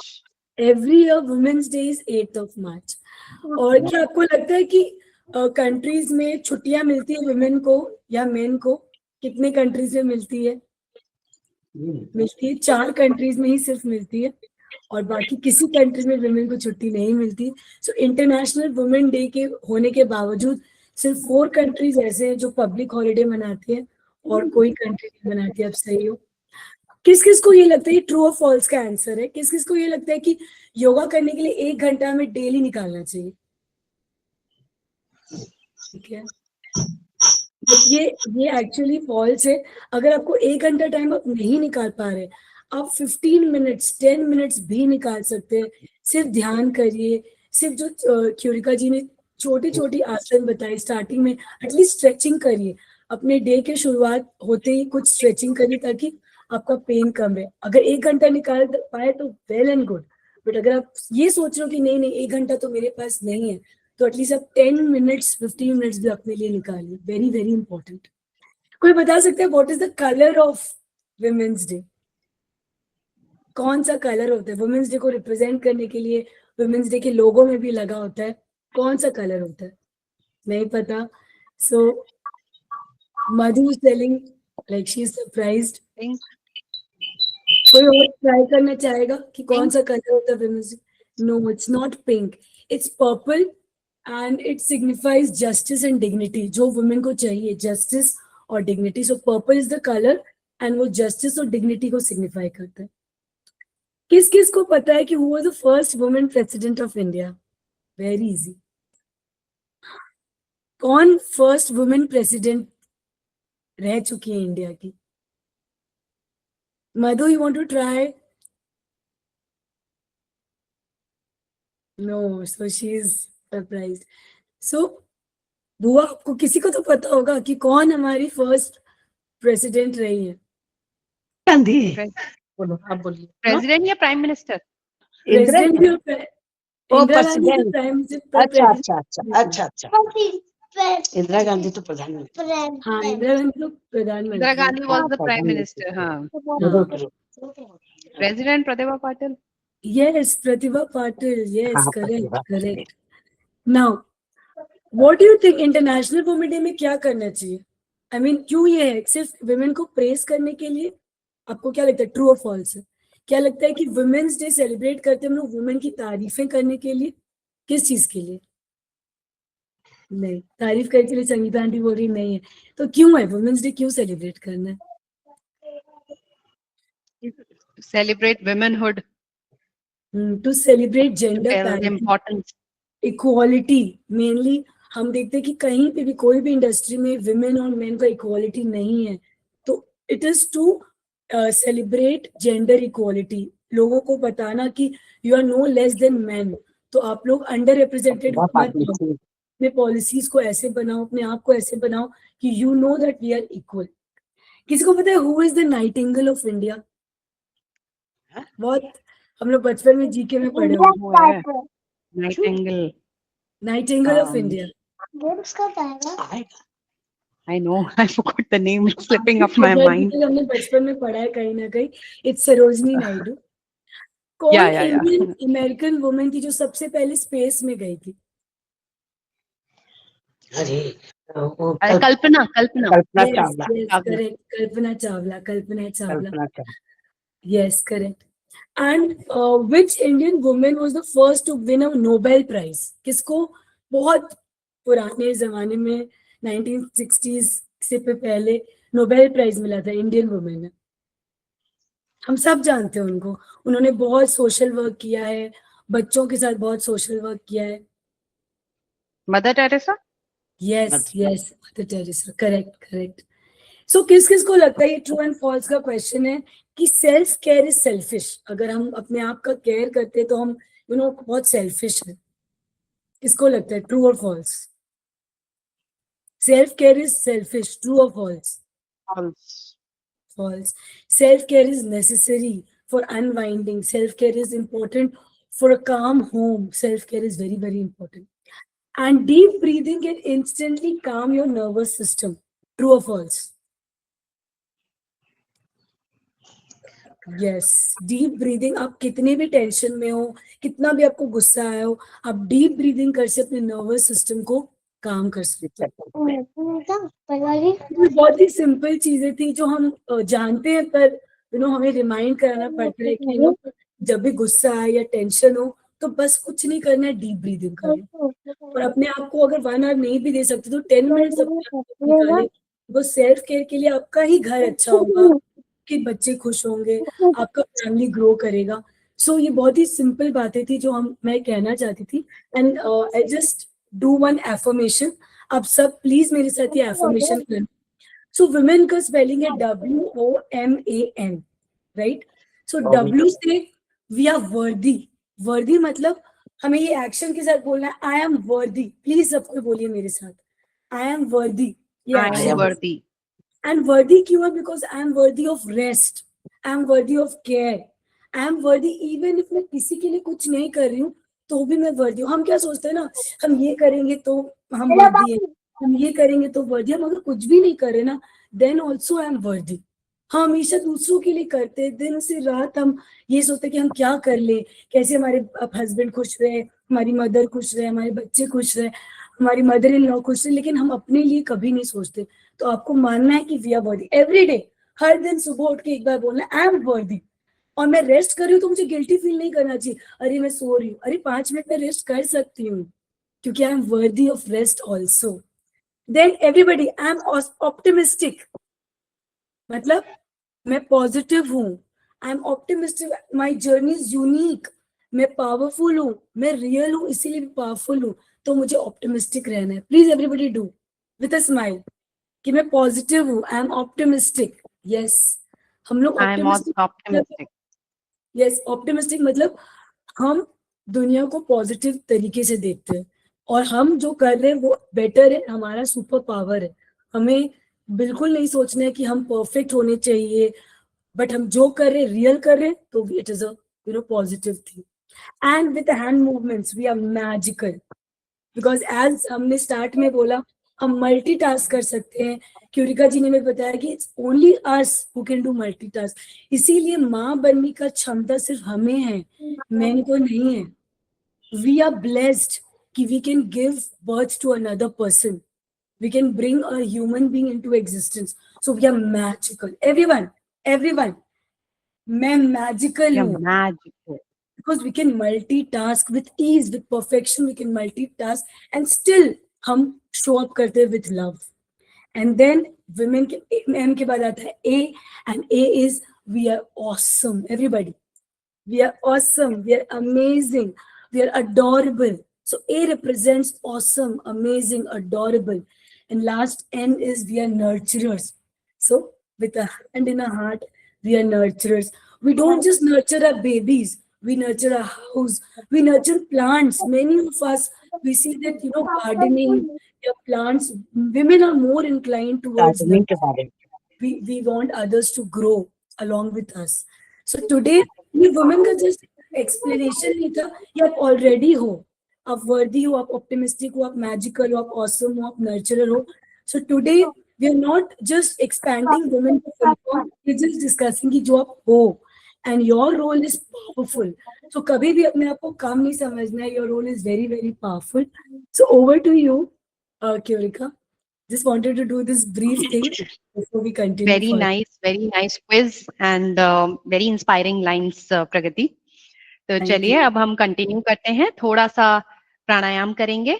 Speaker 1: Every year women's day is 8th of March. और क्या आपको लगता है कि कंट्रीज में छुट्टियां मिलती है वुमेन को या मेन को? कितने कंट्रीज में मिलती है? मिलती है 4 कंट्रीज में ही सिर्फ मिलती है, और बाकी किसी कंट्री में वुमेन को छुट्टी नहीं मिलती. सो इंटरनेशनल वुमेन डे के होने के बावजूद सिर्फ 4 कंट्रीज ऐसे हैं जो पब्लिक हॉलिडे मनाती है, और कोई कंट्री नहीं मनाती. अब सही हो. किस किस को ये लगता है, ट्रू और फॉल्स का आंसर है, किस किस को ये लगता है कि योगा करने के लिए 1 घंटा हमें डेली निकालना चाहिए? ठीक है, ये एक्चुअली फॉल्स है. अगर आपको 1 घंटा टाइम आप नहीं निकाल पा रहे, आप 15 मिनट्स 10 मिनट्स भी निकाल सकते हैं. सिर्फ ध्यान करिए, सिर्फ जो क्यूरिका जी ने छोटी छोटी आसन बताई स्टार्टिंग में, एटलीस्ट स्ट्रेचिंग करिए. अपने डे के शुरुआत होते ही कुछ स्ट्रेचिंग करिए ताकि आपका पेन कम है. अगर 1 घंटा निकाल पाए तो वेल एंड गुड, बट अगर आप ये सोच रहे हो कि नहीं नहीं 1 घंटा तो मेरे पास नहीं है, तो एटलीस्ट आप 10 मिनट्स 15 मिनट्स भी अपने लिए निकालिए. Very very important. कोई बता सकते हैं what is the colour of women's day? कौन सा कलर होता है वुमेन्स डे को रिप्रेजेंट करने के लिए? वुमेन्स डे के लोगों में भी लगा होता है, कौन सा कलर होता है? नहीं पता. So Madhu is telling like she is surprised.
Speaker 2: Pink.
Speaker 1: कोई और ट्राई करना चाहेगा कि कौन सा कलर होता है women's day? No, it's not pink, it's purple and it signifies justice and dignity, जो वुमेन को चाहिए, जस्टिस और dignity. So purple is the colour and वो जस्टिस और डिग्निटी को सिग्निफाई करता है. किस किस को पता है कि who was the first women president of India? Very easy. कौन फर्स्ट वुमेन प्रेसिडेंट रह चुकी है इंडिया की? Madhu, you want to try? No, so she is surprised. So, बुआ, आपको किसी को तो पता होगा कि कौन हमारी फर्स्ट प्रेसिडेंट रही है?
Speaker 3: गांधी. बोलो, आप बोलिए.
Speaker 2: प्रेसिडेंट या प्राइम मिनिस्टर?
Speaker 1: प्रेसिडेंट भी
Speaker 3: ओ,
Speaker 1: इंदिरा गांधी तो
Speaker 3: president.
Speaker 1: प्राइम
Speaker 3: इंदिरा गांधी तो प्रधानमंत्री.
Speaker 1: हाँ, इंदिरा गांधी तो प्रधानमंत्री.
Speaker 2: इंदिरा गांधी was the
Speaker 3: हाँ,
Speaker 2: prime
Speaker 3: प्रधानमंत्री.
Speaker 2: minister. हाँ.
Speaker 3: हाँ.
Speaker 2: President Pratibha Patil.
Speaker 1: Yes, Pratibha Patil. Yes,
Speaker 3: हाँ,
Speaker 1: correct,
Speaker 3: Pratibha.
Speaker 1: correct. Now, what do you think international women day में क्या करना चाहिए? I mean, क्यों ये है? सिर्फ वुमेन को प्रेस करने के लिए? आपको क्या लगता है, ट्रू और फॉल्स है? क्या लगता है कि वुमेन्स डे सेलिब्रेट करते हैं हम लोग वुमेन की तारीफें करने के लिए? किस चीज के लिए? नहीं, तारीफ करने के लिए संगीता आंटी बोल रही नहीं है. तो क्यों है वुमेन्स डे, क्यों सेलिब्रेट करना है?
Speaker 2: Celebrate womanhood.
Speaker 1: To celebrate gender
Speaker 2: Tell the
Speaker 1: parity,
Speaker 2: importance.
Speaker 1: Equality. Mainly हम देखते हैं कि कहीं पे भी कोई भी इंडस्ट्री में विमेन और मेन का इक्वालिटी नहीं है. तो it is to celebrate gender equality, लोगों को बताना कि you are no less than man. तो आप लोग अंडर रिप्रेजेंटेड मत बनो. अपने पॉलिसीज को ऐसे बनाओ, अपने आप को ऐसे बनाओ कि you know that we are equal. किसी को पता है who is the nightingale of India? बहुत हम लोग बचपन में जीके में पढ़े हो.
Speaker 2: वो है Nightingale.
Speaker 1: Nightingale of India.
Speaker 2: I know. I forgot the name. It's slipping off my mind.
Speaker 1: हमने बचपन में पढ़ा है कहीं ना कहीं. इट्स सरोजनी नायडू. कौन
Speaker 2: Yeah.
Speaker 1: इंडियन अमेरिकन वुमेन थी जो सबसे पहले स्पेस में गई थी?
Speaker 3: अरे वो
Speaker 2: Kalpana.
Speaker 1: Yes,
Speaker 3: Chawla.
Speaker 1: correct. Kalpana Chawla.
Speaker 3: Kalpana Chawla.
Speaker 1: Yes, correct. And which Indian woman was the first to win a Nobel Prize? किसको बहुत पुराने जमाने में 1960s से पहले नोबेल प्राइज मिला था? इंडियन वुमेन है. हम सब जानते हैं उनको. उन्होंने बहुत सोशल वर्क किया है, बच्चों के साथ बहुत सोशल वर्क किया है.
Speaker 2: Mother Teresa.
Speaker 1: Yes, Mother Teresa. Correct. So किस किस को लगता है, ये ट्रू एंड फॉल्स का क्वेश्चन है, कि सेल्फ केयर इज सेल्फिश? अगर हम अपने आप का केयर करते हैं तो हम बहुत सेल्फिश है. किसको लगता है, ट्रू और false? Self care is selfish, true और false? False. Self care is necessary for unwinding. Self care is important for a calm home. Self care is very, very important. And deep breathing can instantly calm your nervous system. True or false? Yes. Deep breathing. आप कितने भी टेंशन में हो, कितना भी आपको गुस्सा आया हो, आप डीप ब्रीदिंग कर से अपने नर्वस सिस्टम को काम कर सकते हो. बहुत ही सिंपल चीजें थी जो हम जानते हैं, पर हमें रिमाइंड कराना पड़ता है कि जब भी गुस्सा आए या टेंशन हो तो बस कुछ नहीं करना है, डीप ब्रीदिंग करें. और अपने आप को अगर 1 आवर नहीं भी दे सकते तो 10 मिनट्स अपने आप को निकालें. वो सेल्फ केयर के लिए आपका ही घर अच्छा होगा, आपके बच्चे खुश होंगे, आपका फैमिली ग्रो करेगा. सो ये बहुत ही सिंपल बातें थी जो मैं कहना चाहती थी. And I just do one affirmation. आप सब प्लीज मेरे साथ ये एफर्मेशन करें. सो वुमेन का स्पेलिंग है WOMAN, राइट? सो W से वी आर वर्दी. वर्दी मतलब हमें ये एक्शन के साथ बोलना है, आई एम वर्दी. प्लीज सबको बोलिए मेरे साथ, आई एम वर्दी.
Speaker 2: I am worthy.
Speaker 1: एंड वर्दी क्यों है? Because I am worthy of rest, I am worthy of care, I am वर्दी इवन इफ मैं किसी के लिए कुछ नहीं कर रही हूँ तो भी मैं वर्दी हूँ. हम क्या सोचते हैं ना, हम ये करेंगे तो हम वर्दी है, हम ये करेंगे तो वर्दी. हम अगर कुछ भी नहीं कर रहे ना, देन ऑल्सो आई एम वर्दी. हम हमेशा दूसरों के लिए करते हैं, दिन से रात हम ये सोचते हैं कि हम क्या कर ले, कैसे हमारे हस्बैंड खुश रहे, हमारी मदर खुश रहे, हमारे बच्चे खुश रहे, हमारी मदर इन लॉ खुश रहे, लेकिन हम अपने लिए कभी नहीं सोचते. तो आपको मानना है कि we are worthy every day दिन सुबह उठ के एक बार बोलना, आई एम वर्दी. और मैं रेस्ट कर रही हूँ तो मुझे गिल्टी फील नहीं करना चाहिए, अरे मैं सो रही हूँ, अरे 5 मिनट में रेस्ट कर सकती हूँ क्योंकि I am worthy of rest also. Then everybody, I am optimistic, मतलब मैं पॉजिटिव हूँ, I am optimistic, my journey is unique, मैं पावरफुल हूँ, मैं रियल हूँ इसीलिए पावरफुल हूँ, तो मुझे ऑप्टिमिस्टिक रहना है. Please everybody do with a smile कि मैं पॉजिटिव हूँ, आई एम ऑप्टिमिस्टिक. यस, हम लोग
Speaker 2: I am also optimistic.
Speaker 1: Yes, optimistic मतलब हम दुनिया को पॉजिटिव तरीके से देखते हैं और हम जो कर रहे हैं वो बेटर है, हमारा सुपर पावर है. हमें बिल्कुल नहीं सोचना है कि हम परफेक्ट होने चाहिए, बट हम जो कर रहे हैं रियल कर रहे हैं तो it is a positive thing. And with hand movements we are magical, because as हमने स्टार्ट में बोला हम मल्टीटास्क कर सकते हैं. क्यूरिका जी ने हमें बताया कि it's only us who can do multitask. इसीलिए माँ बनने का क्षमता सिर्फ हमें है, मैन को नहीं है. वी आर ब्लेस्ड कि we can give birth to another person, we can bring a human being into existence. So we are magical. Everyone, मैं magical
Speaker 2: You're
Speaker 1: हूँ
Speaker 2: magical.
Speaker 1: because we can multitask with ease, with perfection. We can multitask and still हम show up करते हैं with love. And then women के M के बाद आता है A, and A is we are awesome. Everybody, we are awesome. We are amazing. We are adorable. So A represents awesome, amazing, adorable. And last N is we are nurturers. So with a hand in our heart, we are nurturers. We don't just nurture our babies. We nurture our house. We nurture plants. Many of us, we see that, gardening, your plants, women are more inclined towards
Speaker 3: gardening के
Speaker 1: nurturing.
Speaker 3: बारे में
Speaker 1: We want others to grow along with us. So today, ये women का just explanation नहीं था, ये आप already हो, आप worthy हो, आप optimistic हो, आप magical हो, आप awesome हो, आप nurturer हो. So today we are not just expanding women to full form, we're just discussing कि जो आप हो, and your role is powerful. So कभी भी अपने आप को कम नहीं समझना है, your role is very very powerful. So over to you, Kyurika. Just wanted to do this brief thing before we continue further.
Speaker 2: Very nice quiz and very inspiring lines, Pragati. तो
Speaker 1: Thank
Speaker 2: चलिए
Speaker 1: you.
Speaker 2: अब हम कंटिन्यू करते हैं, थोड़ा सा प्राणायाम करेंगे.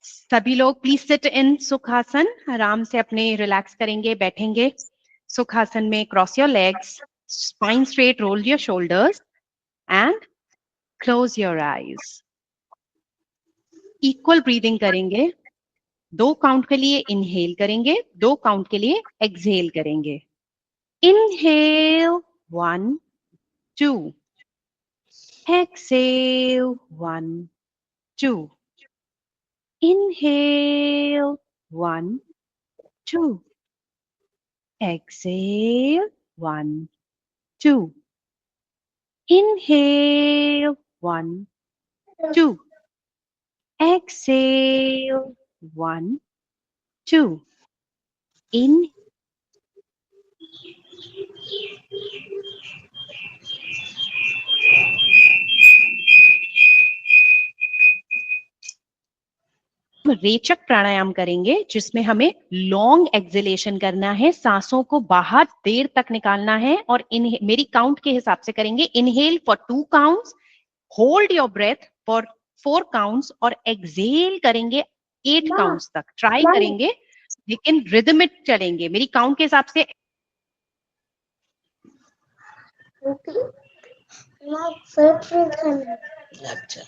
Speaker 2: सभी लोग प्लीज सिट इन सुखासन, आराम से अपने रिलैक्स करेंगे, बैठेंगे. सुखासन में cross your legs, spine straight, roll your shoulders and close your eyes. Equal breathing करेंगे. 2 काउंट के लिए इनहेल करेंगे, 2 काउंट के लिए एक्सहेल करेंगे. Inhale 1 2, exhale 1 2, inhale 1 2, exhale 1 2, inhale 1 2, exhale 1 2, in रेचक प्राणायाम करेंगे जिसमें हमें लॉन्ग एक्सहेलेशन करना है, सांसों को बाहर देर तक निकालना है. और मेरी काउंट के हिसाब से करेंगे. Inhale for 2 counts, hold your breath for 4 counts और एक्सहेल करेंगे 8 काउंट्स तक. ट्राई करेंगे लेकिन रिदमिक चलेंगे. मेरी काउंट के हिसाब से
Speaker 3: अच्छा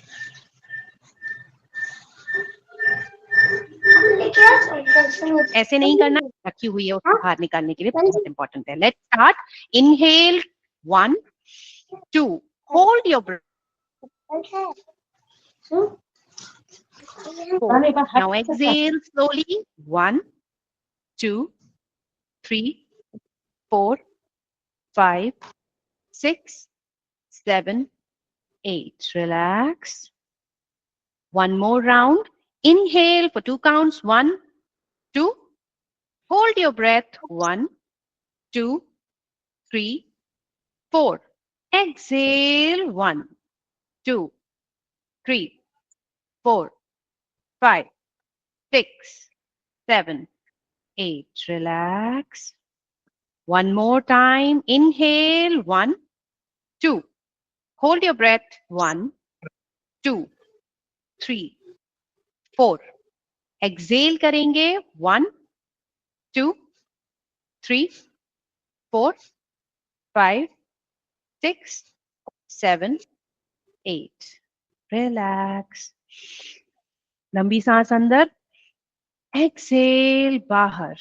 Speaker 2: ऐसे नहीं करना, रखी हुई है उसको बाहर निकालने के लिए, बहुत इंपॉर्टेंट है. Let's start. Inhale 1 2, hold your breath 4. Now exhale slowly. 1 2 3 4 5 6 7 8. Relax. One more round. Inhale for 2 counts. 1 2. Hold your breath. 1 2 3 4. Exhale. 1 2 3 4 5 6 7 8. Relax. One more time. Inhale. 1 2. Hold your breath. 1, 2, 3, 4. Exhale करेंगे. 1, 2, 3, 4, 5, 6, 7, 8. Relax. लंबी सांस अंदर. एक्सेल बाहर.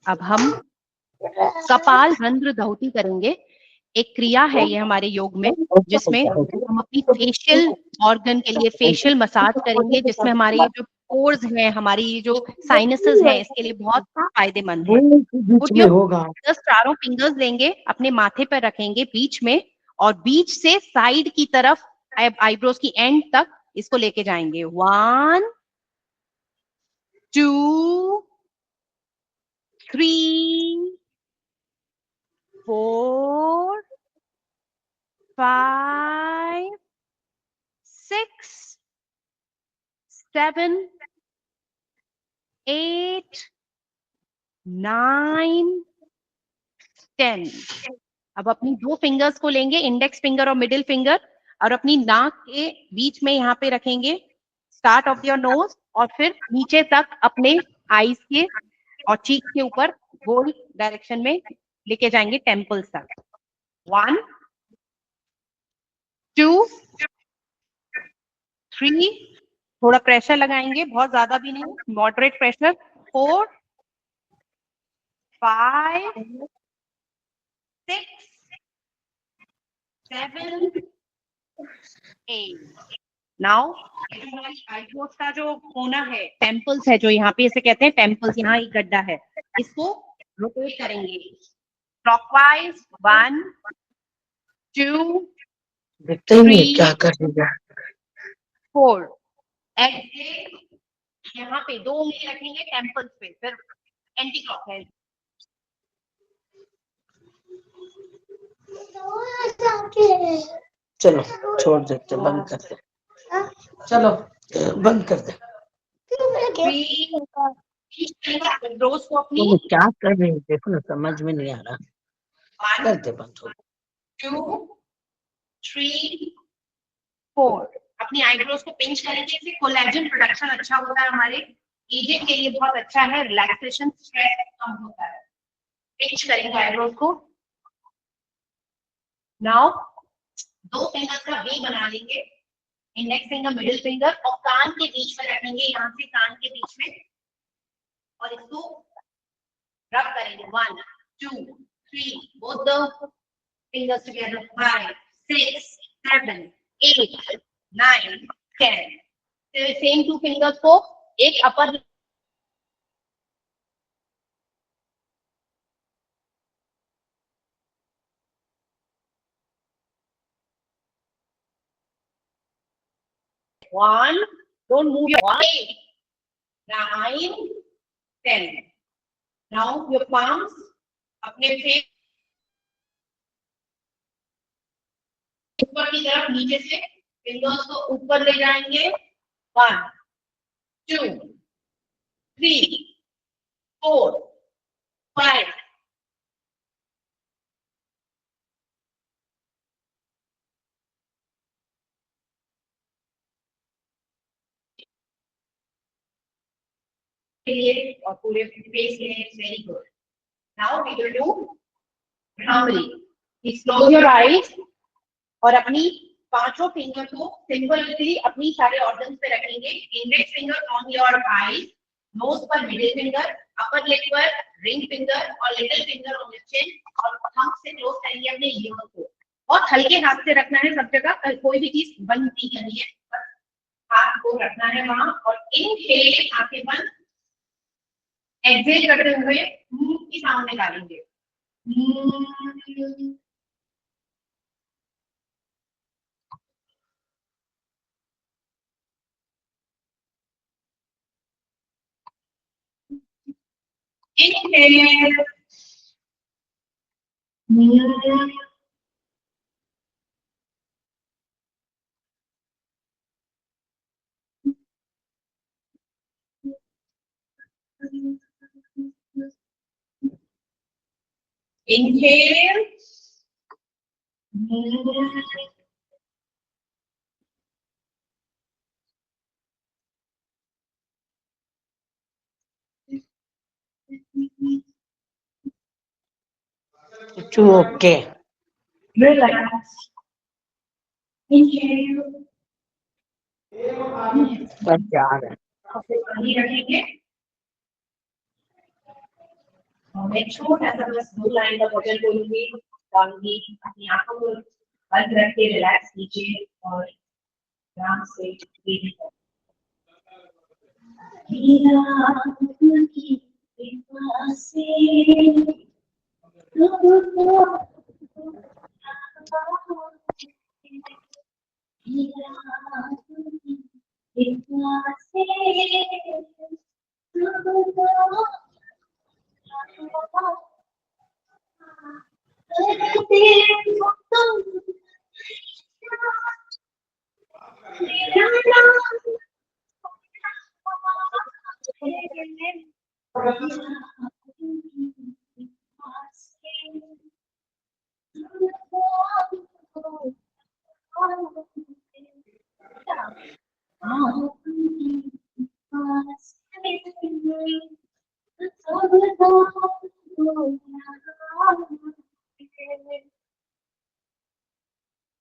Speaker 2: अब हम कपाल रंध्र धौती करेंगे. एक क्रिया है ये हमारे योग में, जिसमें हम अपनी फेशियल ऑर्गन के लिए फेशियल मसाज करेंगे, जिसमें हमारी जो पोर्स हैं, हमारी जो साइनसेस हैं, इसके लिए बहुत फायदेमंद है.
Speaker 3: बीच में होगा.
Speaker 2: चारों फिंगर्स लेंगे, अपने माथे पर रखेंगे बीच में, और बीच से साइड की तरफ आईब्रोज की एंड तक इसको लेके जाएंगे. 1, 2, 3, 4, 5, 6, 7, 8, 9, 10. अब अपनी दो फिंगर्स को लेंगे, इंडेक्स फिंगर और मिडिल फिंगर, और अपनी नाक के बीच में यहाँ पे रखेंगे, स्टार्ट ऑफ योर नोज, और फिर नीचे तक अपने आईज के और चीक के ऊपर गोल डायरेक्शन में लेके जाएंगे टेम्पल्स तक. 1, 2, 3, थोड़ा प्रेशर लगाएंगे, बहुत ज्यादा भी नहीं, मॉडरेट प्रेशर. 4, 5, 6, 7, 8. नाउ हमारी आईब्रोज का जो कोना है, टेम्पल्स है, जो यहाँ पे इसे कहते हैं टेम्पल्स, यहाँ एक गड्ढा है, इसको रोटेट करेंगे क्लॉकवाइज. 1, 2,
Speaker 3: देखते ही नहीं क्या करेगा.
Speaker 2: 4. एक्सेल, यहाँ पे 2 उंगली रखेंगे टेम्पल्स पे, फिर एंटी क्लॉकवाइज.
Speaker 3: चलो छोड़ देते, बंद कर दे. चलो बंद कर दे.
Speaker 2: रोज को अपनी
Speaker 3: तुम क्या कर रहे हो देखो ना, समझ में नहीं आ रहा. कर दे बंद.
Speaker 2: 2, 3, 4. अपनी आईब्रोज को पिंच करेंगे, इससे कोलेजन प्रोडक्शन अच्छा होता है, हमारे एजिंग के लिए बहुत अच्छा है, रिलैक्सेशन, स्ट्रेस कम होता है. पिंच करेंगे आईब्रोज को. नाउ 2 फिंगर्स का वी बना लेंगे, इंडेक्स फिंगर, मिडिल फिंगर, और कान के बीच में रखेंगे, यहाँ से कान के बीच में, और इसको रब करेंगे. 1, 2, 3, both the fingers together. 5, 6, 7, 8, 9, 10. Same 2 fingers को एक अपर One, don't move your 8, 9, 10. Now your palms अपने फेस ऊपर की तरफ, नीचे से फिंगर्स को ऊपर ले जाएंगे. 1, 2, 3, 4, 5. और पूरे फेस के लिए very good. Now we will do bhramari. Please close your eyes, और अपनी पांचों फिंगर को सिंपली अपनी सारे ऑर्गन्स पे रखेंगे. Index finger on your eye, nose पर मिडिल फिंगर, अपर लिप पर रिंग फिंगर, और little finger on your chin, और थंब से क्लोज करेंगे अपने ईयर को. और हल्के हाथ से रखना है सब जगह, कोई भी चीज बंद नहीं करनी है, बस हाथ को रखना है वहां. और इनहेल, आंखें बंद. एक्सहेल करते हुए मुंह की साउंड निकालेंगे. Inhale. Inhale.
Speaker 3: Two, okay.
Speaker 7: Relax. Inhale.
Speaker 3: बस जा रहे हैं.
Speaker 7: अपने पानी रखेंगे और मैं छोटा सा बस 2 लाइन का वचन बोलूंगी डालूंगी अपनी आंखों को बंद रख के रिलैक्स कीजिए और आराम से breathing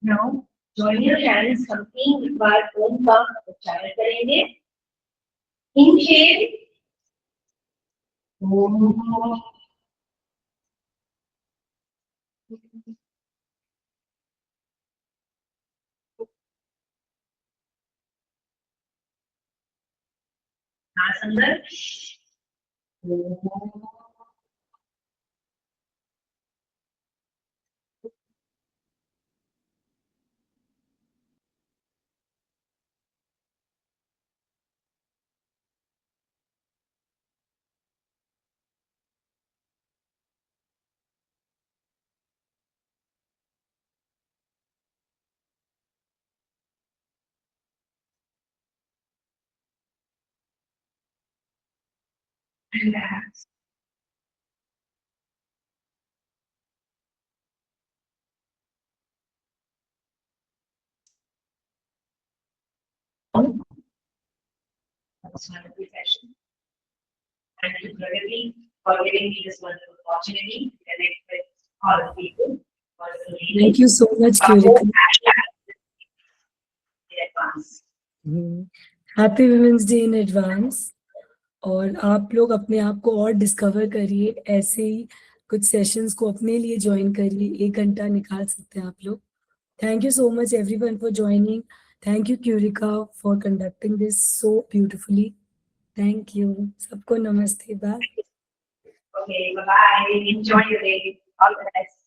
Speaker 7: Now, join your hands something एक बार ओम का उच्चारण करेंगे. Inhale. ओम. सांस अंदर. ओम. Relax. That's wonderful session. Thank you, Pragati, for giving me this wonderful opportunity to connect with all the people.
Speaker 1: Thank you so much, Kyurika.
Speaker 7: In advance.
Speaker 1: Happy women's day in advance. और आप लोग अपने आप को और डिस्कवर करिए, ऐसे ही कुछ सेशंस को अपने लिए ज्वाइन करिए. 1 घंटा निकाल सकते हैं आप लोग. Thank you so much everyone for joining. Thank you Kyurika for conducting this so beautifully. Thank you. सबको नमस्ते. Bye.
Speaker 7: Okay, bye-bye. Enjoy your day. All the best.